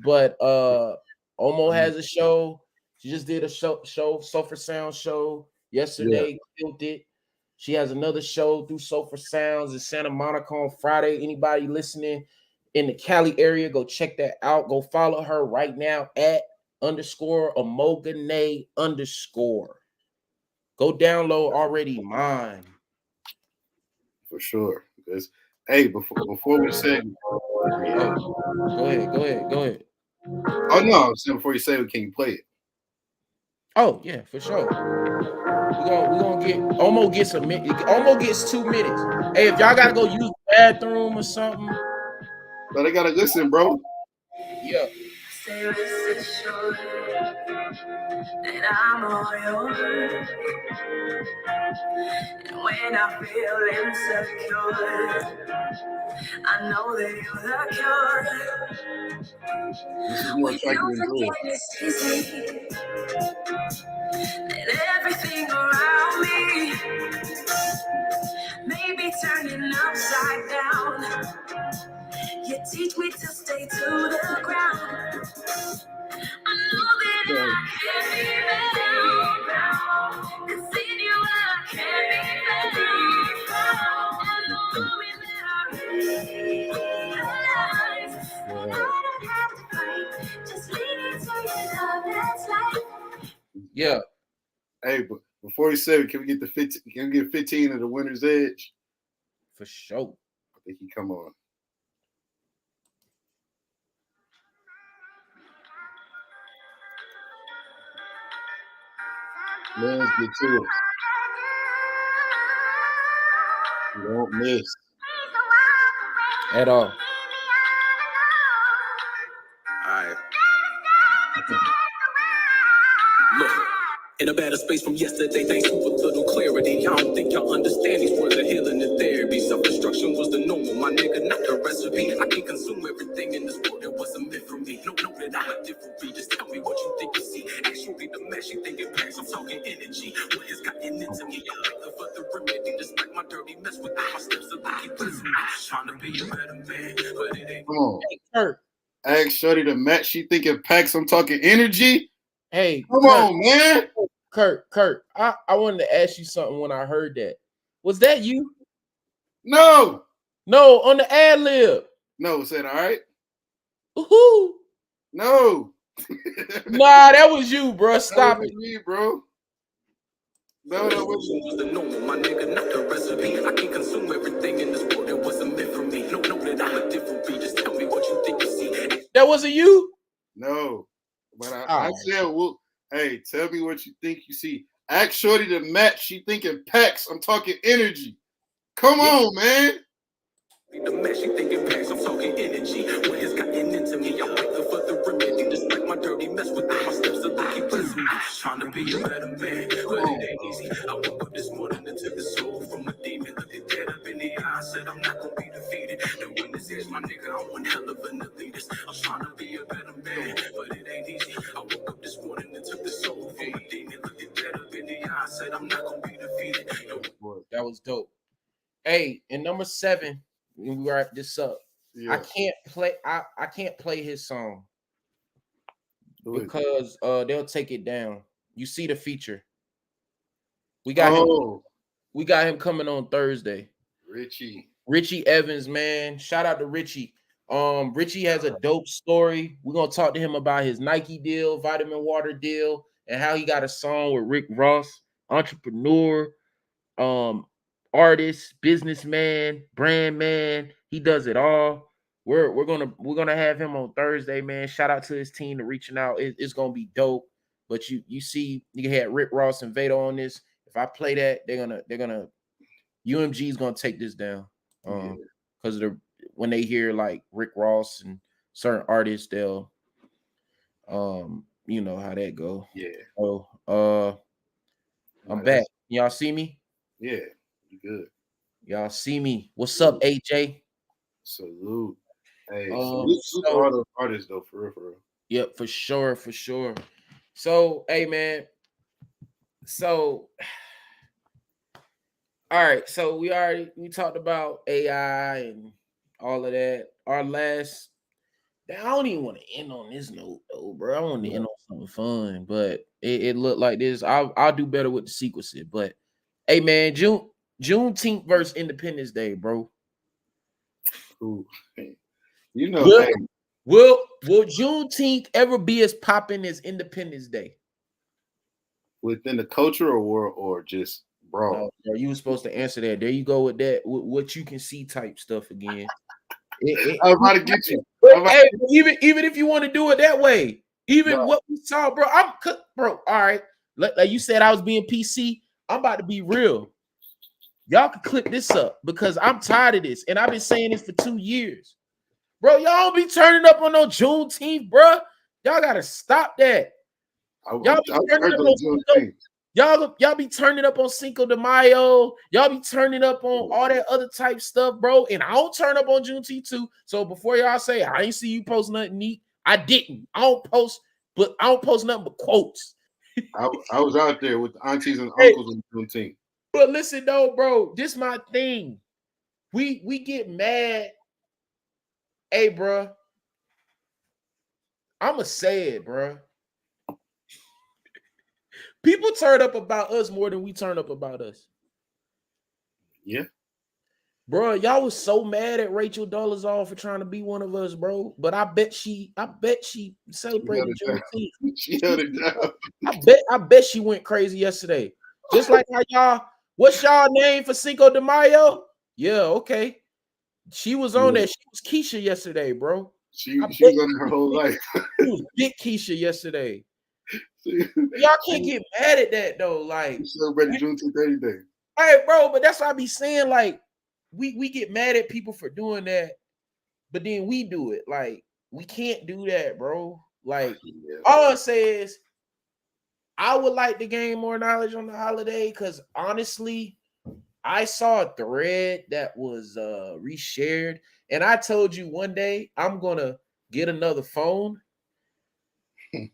But Omo has a show. She just did a show Sofa Sound show yesterday. Killed it. She has another show through Sofa Sounds in Santa Monica on Friday. Anybody listening in the Cali area, go check that out. Go follow her right now at _Amogane_. Go download Already Mine. For sure. Because before we say, go ahead. Oh no, I'm saying before you say it, can you play it? Oh yeah, for sure. We're gonna get Omo gets a minute. Omo gets 2 minutes. Hey, if y'all gotta go use the bathroom or something, but they gotta listen, bro. Yeah. Say this is sure that I'm all yours. And when I feel insecure, I know that you're the cure. This is more track than easy. And everything around me may be turning upside down. You teach me to stay to the ground. I know that I can't be bound. 'Cause in you I can't be found. And the moment that I realize I don't have to fight, just lean into your love that's life. Yeah. Hey, but before you say it, can we get 15? Can we get 15 of the Winner's Edge? For sure. I think he come on. Let's get to it. You don't miss. At all. Alright. Look, in a better space from yesterday, thanks to a little clarity. I don't think y'all understand these words of healing and therapy. Self-destruction was the normal, my nigga, not the recipe. I can consume everything in this world that wasn't meant for me. No, that I'm different. Just tell me what you think you see. Actually, the mess you think it packs, I'm talking energy. What has gotten into me? I like the further remedy. Despite my dirty mess with my steps, so I keep blessing me. Trying to be a better man, but it ain't. Come on. Hey, Kirk. Ask Shorty to match. She thinking packs. I'm talking energy. Hey, come on, man. Kirk, I wanted to ask you something when I heard that. Was that you? No, on the ad lib. No, said all right. Woohoo! No. Nah, that was you, bro. Stop it. Me, bro. No, that wasn't the normal, my nigga, not the recipe. I can consume everything in this world that wasn't meant for me. No, that I'm a different breed. Just tell me what you think you see. That wasn't you? No. But I said, well, hey, tell me what you think you see. Ask Shorty to match. She thinking packs. I'm talking energy. Come on, man. The match, she thinking packs. I'm talking energy. What has gotten into me? I'm waiting for the remedy. Despite my dirty mess with my steps, so they keep blessing me. Trying to be a better man, but it ain't easy. I woke up this morning and took the soul from a demon. Looked it dead up in the eye. Said I'm not gonna be defeated. The witness is my nigga. I'm one hell of an elitist. I'm trying to be a better man, but it ain't easy. I woke up this morning and took the soul from a demon. Looked it dead up in the eye. Said I'm not gonna be defeated. That was dope. Hey, and number 7. When we wrap this up, I can't play his song because they'll take it down. You see the feature. We got him coming on Thursday. Richie Evans, man. Shout out to Richie. Richie has a dope story. We're gonna talk to him about his Nike deal, vitamin water deal, and how he got a song with Rick Ross, entrepreneur, artist, businessman, brand man. He does it all. We're gonna have him on Thursday, man. Shout out to his team to reaching out. It's gonna be dope. But you see, you had Rick Ross and Veda on this. If I play that, they're gonna UMG is gonna take this down. Because when they hear like Rick Ross and certain artists, they'll you know how that go. Yeah. So I'm back. Y'all see me? Yeah, you good. Y'all see me. What's up, AJ? Salute. Hey, salute to all the artists though, for real. Yep, for sure. So, hey man. So all right, so we talked about AI and all of that. I don't even want to end on this note though, bro. I want to end on something fun, but it looked like this. I'll do better with the sequencing. But hey man, Juneteenth versus Independence Day, bro. Ooh. You know, will Juneteenth ever be as popping as Independence Day? Within the culture or just broad? No, you were supposed to answer that. There you go with that. What you can see type stuff again. I'm about to get you. Hey, even if you want to do it that way, what we saw, bro. All right. Like you said, I was being PC. I'm about to be real. Y'all can clip this up because I'm tired of this, and I've been saying this for 2 years, bro. Y'all don't be turning up on no Juneteenth, bro. Y'all gotta stop that. Y'all be turning up on Cinco de Mayo. Y'all be turning up on all that other type stuff, bro. And I don't turn up on Juneteenth too. So before y'all say I ain't see you post nothing neat, I didn't. I don't post nothing but quotes. I was out there with the aunties and uncles on Juneteenth. But listen though, bro, this my thing. We get mad. Hey, bro. I'ma say it, bro. People turn up about us more than we turn up about us. Yeah. Bro, y'all was so mad at Rachel Dolezal for trying to be one of us, bro. But I bet she celebrated Juneteenth. She held it down. I bet she went crazy yesterday. Just like how what's y'all name for Cinco de Mayo? Yeah, okay. She was on there. She was Keisha yesterday, bro. She was on her whole life. She was big Keisha yesterday. Y'all can't get mad at that though. Like, celebrated Juneteenth every day. All right, bro, but that's what I be saying. Like, we get mad at people for doing that, but then we do it. Like, we can't do that, bro. Like, all I say is I would like to gain more knowledge on the holiday because honestly, I saw a thread that was reshared, and I told you one day I'm gonna get another phone.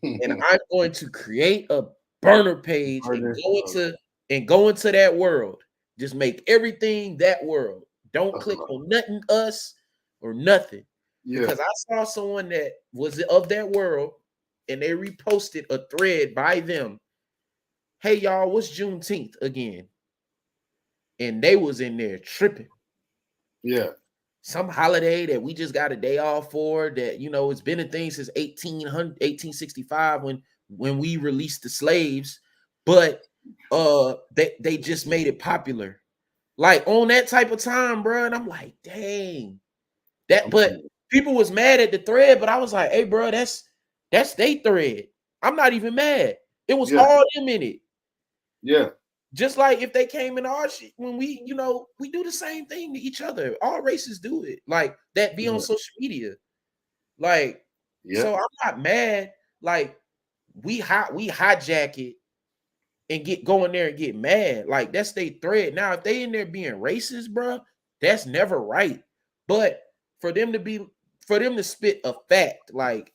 And I'm going to create a burner page and go into that world. Just make everything that world. Don't click on nothing us or nothing. Yeah. Because I saw someone that was of that world and they reposted a thread by them. Hey y'all, what's Juneteenth again? And they was in there tripping. Yeah. Some holiday that we just got a day off for that, you know, it's been a thing since 1865 when we released the slaves, but they just made it popular. Like on that type of time, bro. And I'm like, dang. But people was mad at the thread, but I was like, hey, bro, that's their thread. I'm not even mad. It was all them in it. Yeah. Just like if they came in our shit, when we, you know, we do the same thing to each other. All races do it. Like that be on social media. Like, so I'm not mad. Like we hijack it and go in there and get mad. Like that's their thread. Now, if they in there being racist, bro, that's never right. But for them to spit a fact, like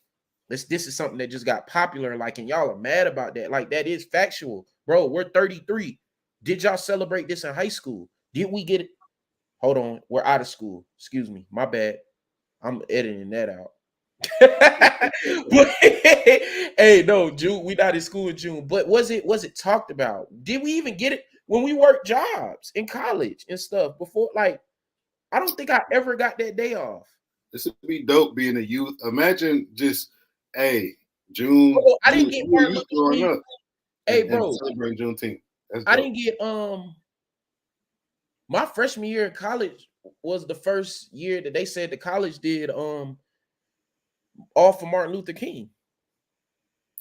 this is something that just got popular, like, and y'all are mad about that. Like that is factual, bro. We're 33. Did y'all celebrate this in high school? Did we get it? Hold on. We're out of school. Excuse me. My bad. I'm editing that out. But, hey, no, June. We not in school in June. But was it talked about? Did we even get it when we worked jobs in college and stuff before? Like, I don't think I ever got that day off. This would be dope being a youth. Imagine just, hey, June. Bro, I didn't you get were Martin youth Luther growing King. up Hey, and bro, celebrating Juneteenth. That's I dope. didn't get my freshman year in college was the first year that they said the college did all for Martin Luther King.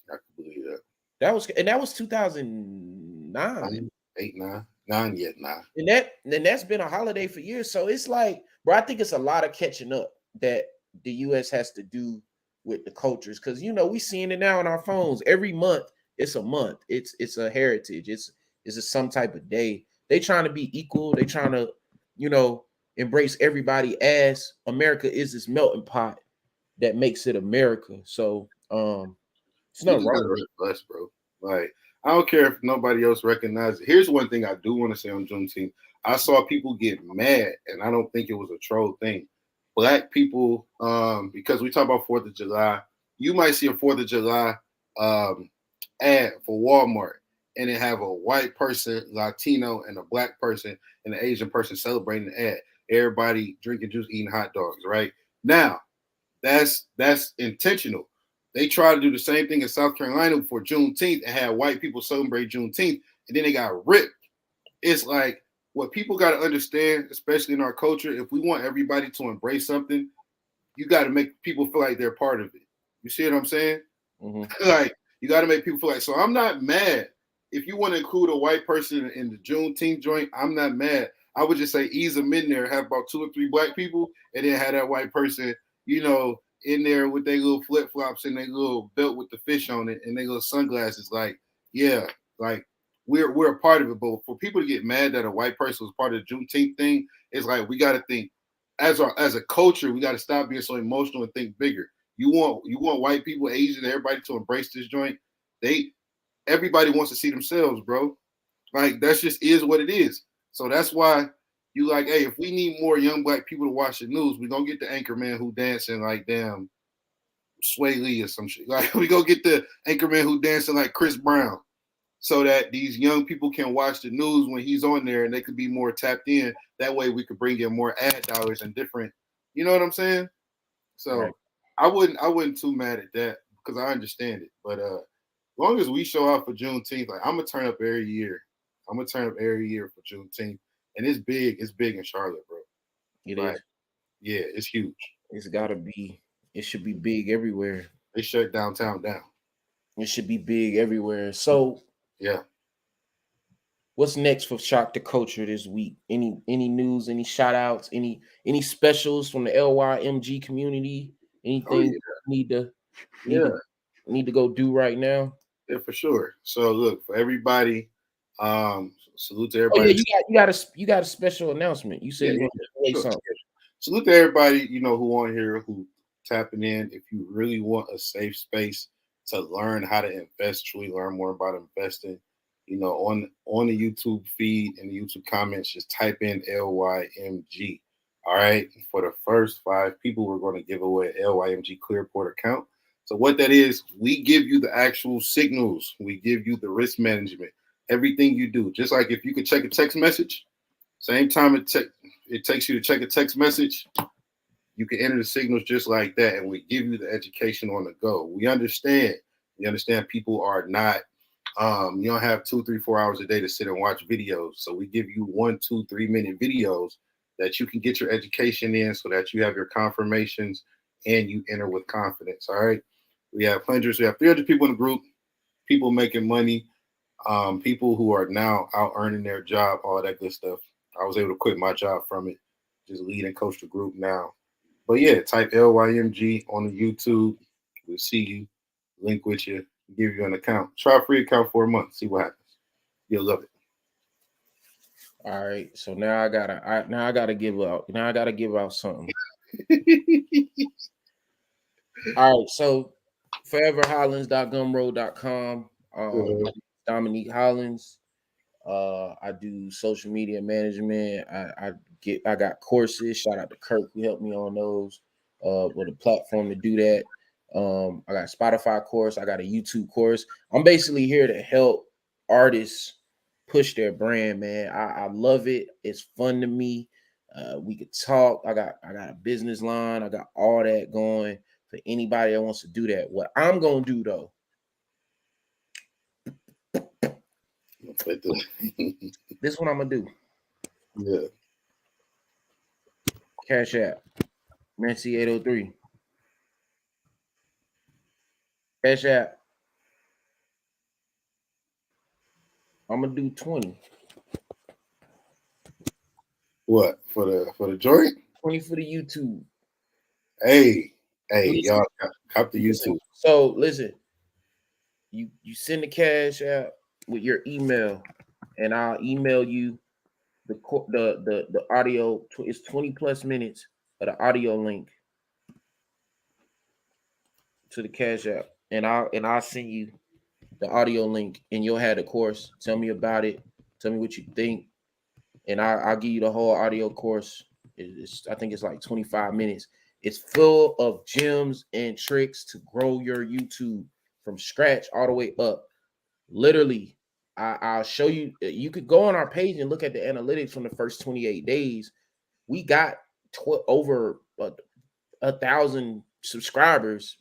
I can believe that. That was 2009. 8, 9 yet 9. And that's been a holiday for years. So it's like, bro, I think it's a lot of catching up that the US has to do with the cultures. Cause we seeing it now on our phones. Every month, it's a month. It's a heritage. It's some type of day. They trying to be equal. They trying to, embrace everybody as America is this melting pot that makes it America. So it's You nothing just wrong gotta with it. let us, bro. Like, I don't care if nobody else recognizes it. Here's one thing I do want to say on Juneteenth. I saw people get mad, and I don't think it was a troll thing. Black people, because we talk about 4th of July, you might see a 4th of July ad for Walmart, and it have a white person, Latino, and a black person, and an Asian person celebrating the ad. Everybody drinking juice, eating hot dogs, right? Now, that's intentional. They tried to do the same thing in South Carolina for Juneteenth and had white people celebrate Juneteenth, and then they got ripped. It's like what people got to understand, especially in our culture, if we want everybody to embrace something, you got to make people feel like they're part of it. You see what I'm saying? Mm-hmm. Like, you got to make people feel like, so I'm not mad. If you want to include a white person in the Juneteenth joint, I'm not mad. I would just say ease them in there, have about 2 or 3 black people, and then have that white person, in there with their little flip flops and their little belt with the fish on it and their little sunglasses. Like, yeah, like we're a part of it. But for people to get mad that a white person was part of the Juneteenth thing, it's like we got to think as a culture, we got to stop being so emotional and think bigger. You want white people, Asian, everybody to embrace this joint. Everybody wants to see themselves, bro. Like that's just is what it is. So that's why you like, hey, if we need more young black people to watch the news, we gonna get the anchor man who dancing like damn Sway Lee or some shit. Like we go get the anchor man who dancing like Chris Brown, so that these young people can watch the news when he's on there and they could be more tapped in. That way we could bring in more ad dollars and different. You know what I'm saying? So Right. I wasn't too mad at that because I understand it. But as long as we show up for Juneteenth, like I'm gonna turn up every year. I'm gonna turn up every year for Juneteenth. And it's big. It's big in Charlotte, bro. It Like, is. yeah, it's huge. It's gotta be. It should be big everywhere. They shut downtown down. It should be big everywhere. So, Yeah. what's next for Shock the Culture this week? Any news? Any shout outs? Any specials from the LYMG community? Oh Anything yeah. need to need Yeah. to need to go do right now? Yeah, for sure. So look, for everybody, salute to Oh yeah, everybody. you got a special announcement. You said Yeah, you yeah, want to say sure. something. Salute to everybody, who on here who tapping in. If you really want a safe space to learn how to invest, truly learn more about investing, on the YouTube feed and the YouTube comments, just type in LYMG. All right. For the first 5 people, we're going to give away an LYMG Clearport account. So what that is, we give you the actual signals. We give you the risk management, everything you do. Just like if you could check a text message, same time it takes you to check a text message, you can enter the signals just like that, and we give you the education on the go. We understand people are not, you don't have 2, 3, 4 hours a day to sit and watch videos. So we give you 1, 2, 3 minute videos that you can get your education in so that you have your confirmations and you enter with confidence. All right. We have 300 people in the group, people making money, people who are now out earning their job, all that good stuff. I was able to quit my job from it, just lead and coach the group now. But yeah, type LYMG on the YouTube. We'll see you, link with you, give you an account. Try a free account for a month, see what happens. You'll love it. All right. So now I gotta give out something. All right. So foreverhollins.gumroad.com. Dominique Hollins. I do social media management. I got courses. Shout out to Kirk who helped me on those. With a platform to do that. I got a Spotify course. I got a YouTube course. I'm basically here to help artists push their brand, man. I love it. It's fun to me. We could talk. I got a business line. I got all that going for anybody that wants to do that. What I'm gonna do though, this what I'm gonna do. Yeah. Cash App, Nancy 803. Cash App. I'm gonna do 20. What for the joint? 20 for the YouTube. Hey, y'all cop the YouTube. So listen, you send the Cash App with your email, and I'll email you the audio. It's 20 plus minutes of the audio link to the Cash App, and I'll send you the audio link, and you'll have the course. Tell me about it. Tell me what you think, and I'll give you the whole audio course. I think it's like 25 minutes. It's full of gems and tricks to grow your YouTube from scratch all the way up. Literally, I'll show you. You could go on our page and look at the analytics from the first 28 days. We got over 1,000 subscribers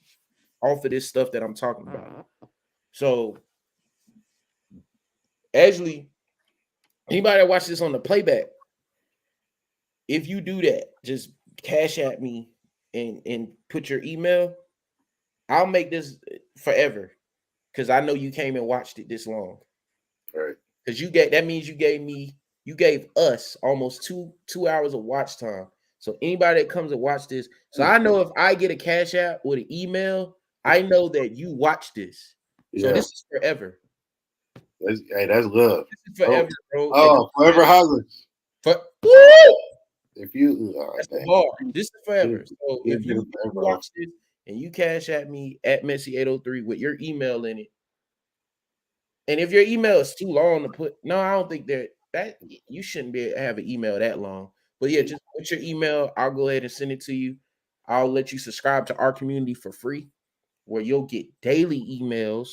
off of this stuff that I'm talking about. So, actually, anybody that watch this on the playback, if you do that, just Cash at me and put your email. I'll make this forever because I know you came and watched it this long. Right. Because that means you gave us almost two hours of watch time. So anybody that comes and watch this, so I know if I get a Cash App with an email, I know that you watch this. So this is forever. That's love. This is forever, bro. Oh, forever hollers. If you that's the bar. This is forever. So if you watch this and you Cash at me at Messi803 with your email in it, and if your email is too long to put, no, I don't think that you shouldn't have an email that long. But yeah, just put your email. I'll go ahead and send it to you. I'll let you subscribe to our community for free, where you'll get daily emails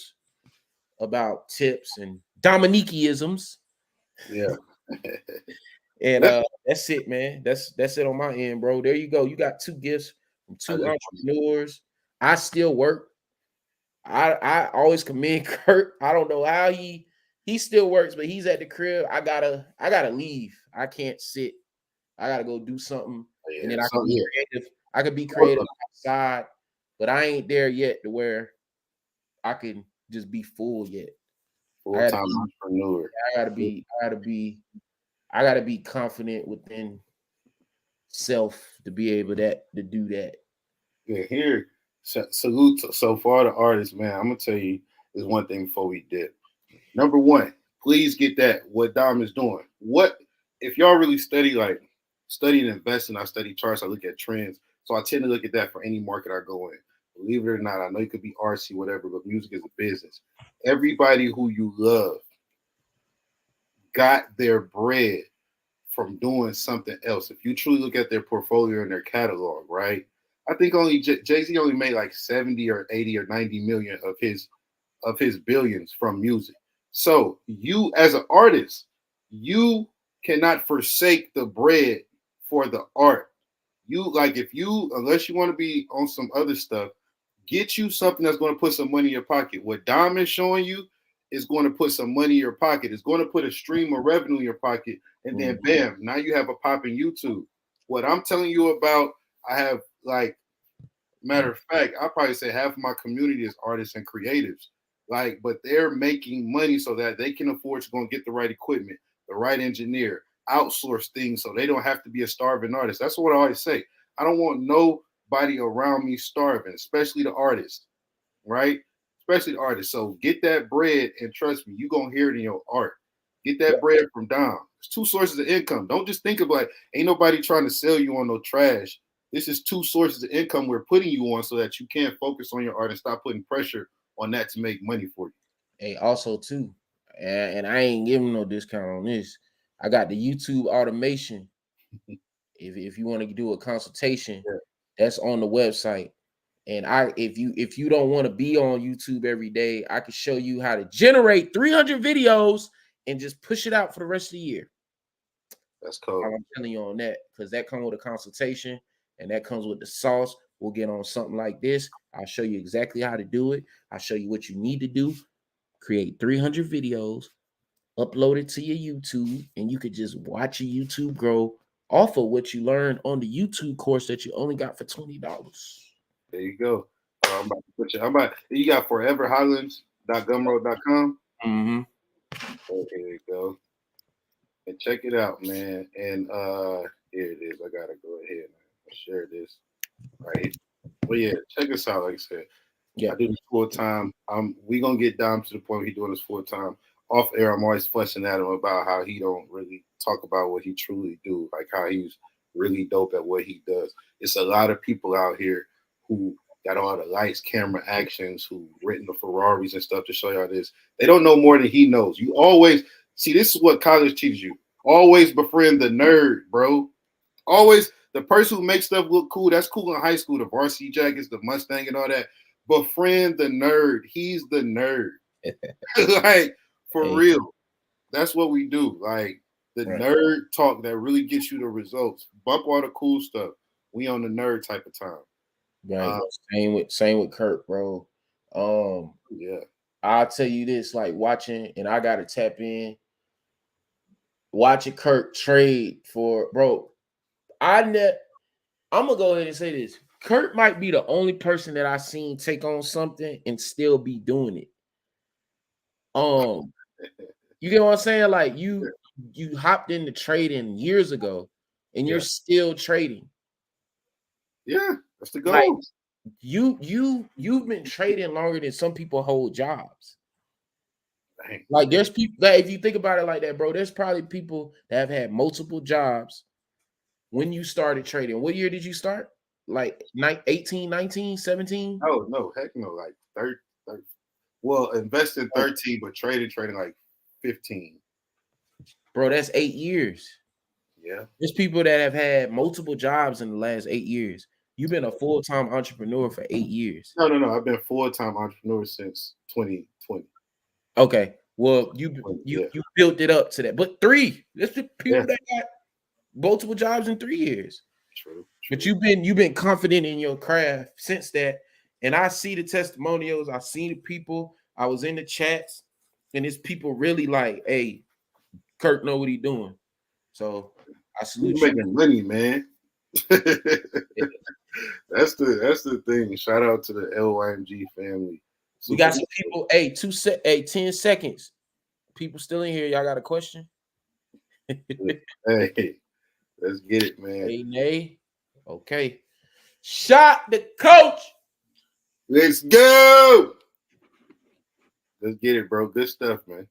about tips and Dominiqueisms. Yeah. And that's it, man. That's it on my end, bro. There you go. You got 2 gifts from 2 entrepreneurs. I still work. I always commend Kirk. I don't know how he still works, but he's at the crib. I gotta leave. I can't sit. I gotta go do something, and then I can be creative. I could be creative outside, but I ain't there yet to where I can just be full yet. Full-time entrepreneur. I gotta be confident within self to be able to do that. Yeah, here. Salute so far the artists, man. I'm gonna tell you there's one thing before we dip. Number one, please get that what Dom is doing. What if y'all really study and invest, and I study charts, I look at trends. So I tend to look at that for any market I go in. Believe it or not, I know you could be artsy, whatever, but music is a business. Everybody who you love got their bread from doing something else. If you truly look at their portfolio and their catalog, right? I think only Jay-Z only made like 70 or 80 or 90 million of his billions from music. So you as an artist, you cannot forsake the bread for the art. Unless you want to be on some other stuff, get you something that's going to put some money in your pocket. What Dom is showing you is going to put some money in your pocket. It's going to put a stream of revenue in your pocket. And then bam, now you have a pop in YouTube. What I'm telling you about, I have matter of fact, I probably say half of my community is artists and creatives. But they're making money so that they can afford to go and get the right equipment, the right engineer, outsource things so they don't have to be a starving artist. That's what I always say. I don't want nobody around me starving, especially the artist, right? Especially the artist. So get that bread, and trust me, you're going to hear it in your art. Get that bread from Dom. There's 2 sources of income. Don't just think of ain't nobody trying to sell you on no trash. This is 2 sources of income we're putting you on so that you can focus on your art and stop putting pressure on that to make money for you. Hey, also too, and I ain't giving no discount on this. I got the YouTube automation. If you want to do a consultation, that's on the website. And if you don't want to be on YouTube every day, I can show you how to generate 300 videos and just push it out for the rest of the year. That's cool. I'm telling you on that, because that comes with a consultation and that comes with the sauce. We'll get on something like this. I'll show you exactly how to do it. I'll show you what you need to do. Create 300 videos, upload it to your YouTube, and you could just watch your YouTube grow off of what you learned on the YouTube course that you only got for $20. There you go. I'm about to put you got foreverhighlands.gumroad.com. Mm-hmm. Okay, there you go. And check it out, man. And here it is. I gotta go ahead and share this right here. But yeah, check us out. Like I said, I do this full time. We gonna get down to the point where he doing this full time. Off air, I'm always fussing at him about how he don't really talk about what he truly do, like how he's really dope at what he does. It's a lot of people out here who got all the lights, camera, actions, who written the Ferraris and stuff to show y'all this. They don't know more than he knows. You always see, this is what college teaches you. Always befriend the nerd, bro. Always the person who makes stuff look cool. That's cool in high school, the varsity jackets, the Mustang and all that. Befriend the nerd. He's the nerd. Like, for real. That's what we do. Like, the nerd talk that really gets you the results. Bump all the cool stuff. We on the nerd type of time. Right. Same with Kirk, bro. Yeah. I'll tell you this, like watching, and I gotta tap in, watching Kirk trade for, bro. I'm gonna go ahead and say this. Kirk might be the only person that I've seen take on something and still be doing it. You get what I'm saying? Like you hopped into trading years ago and you're still trading. Yeah, that's the goal. Like, you've been trading longer than some people hold jobs. Dang. Like, there's people that, if you think about it like that, bro, there's probably people that have had multiple jobs when you started trading. What year did you start? Like 18, 19, 17? Oh, no, heck no, like 30. Well, invested 13, but trading like 15. Bro, that's 8 years. Yeah. There's people that have had multiple jobs in the last 8 years. You've been a full-time entrepreneur for 8 years. No. I've been full-time entrepreneur since 2020. Okay. Well, you built it up to that. But 3. There's people that got multiple jobs in 3 years. True. But you've been confident in your craft since that. And I see the testimonials. I see the people. I was in the chats, and it's people really like, hey, Kirk know what he doing. So I salute you. Making money, man. That's the thing. Shout out to the LYMG family. We got some people. 10 seconds. People still in here. Y'all got a question? Hey, let's get it, man. Hey, Nay. Okay. Shot the coach. Let's go. Let's get it, bro. Good stuff, man.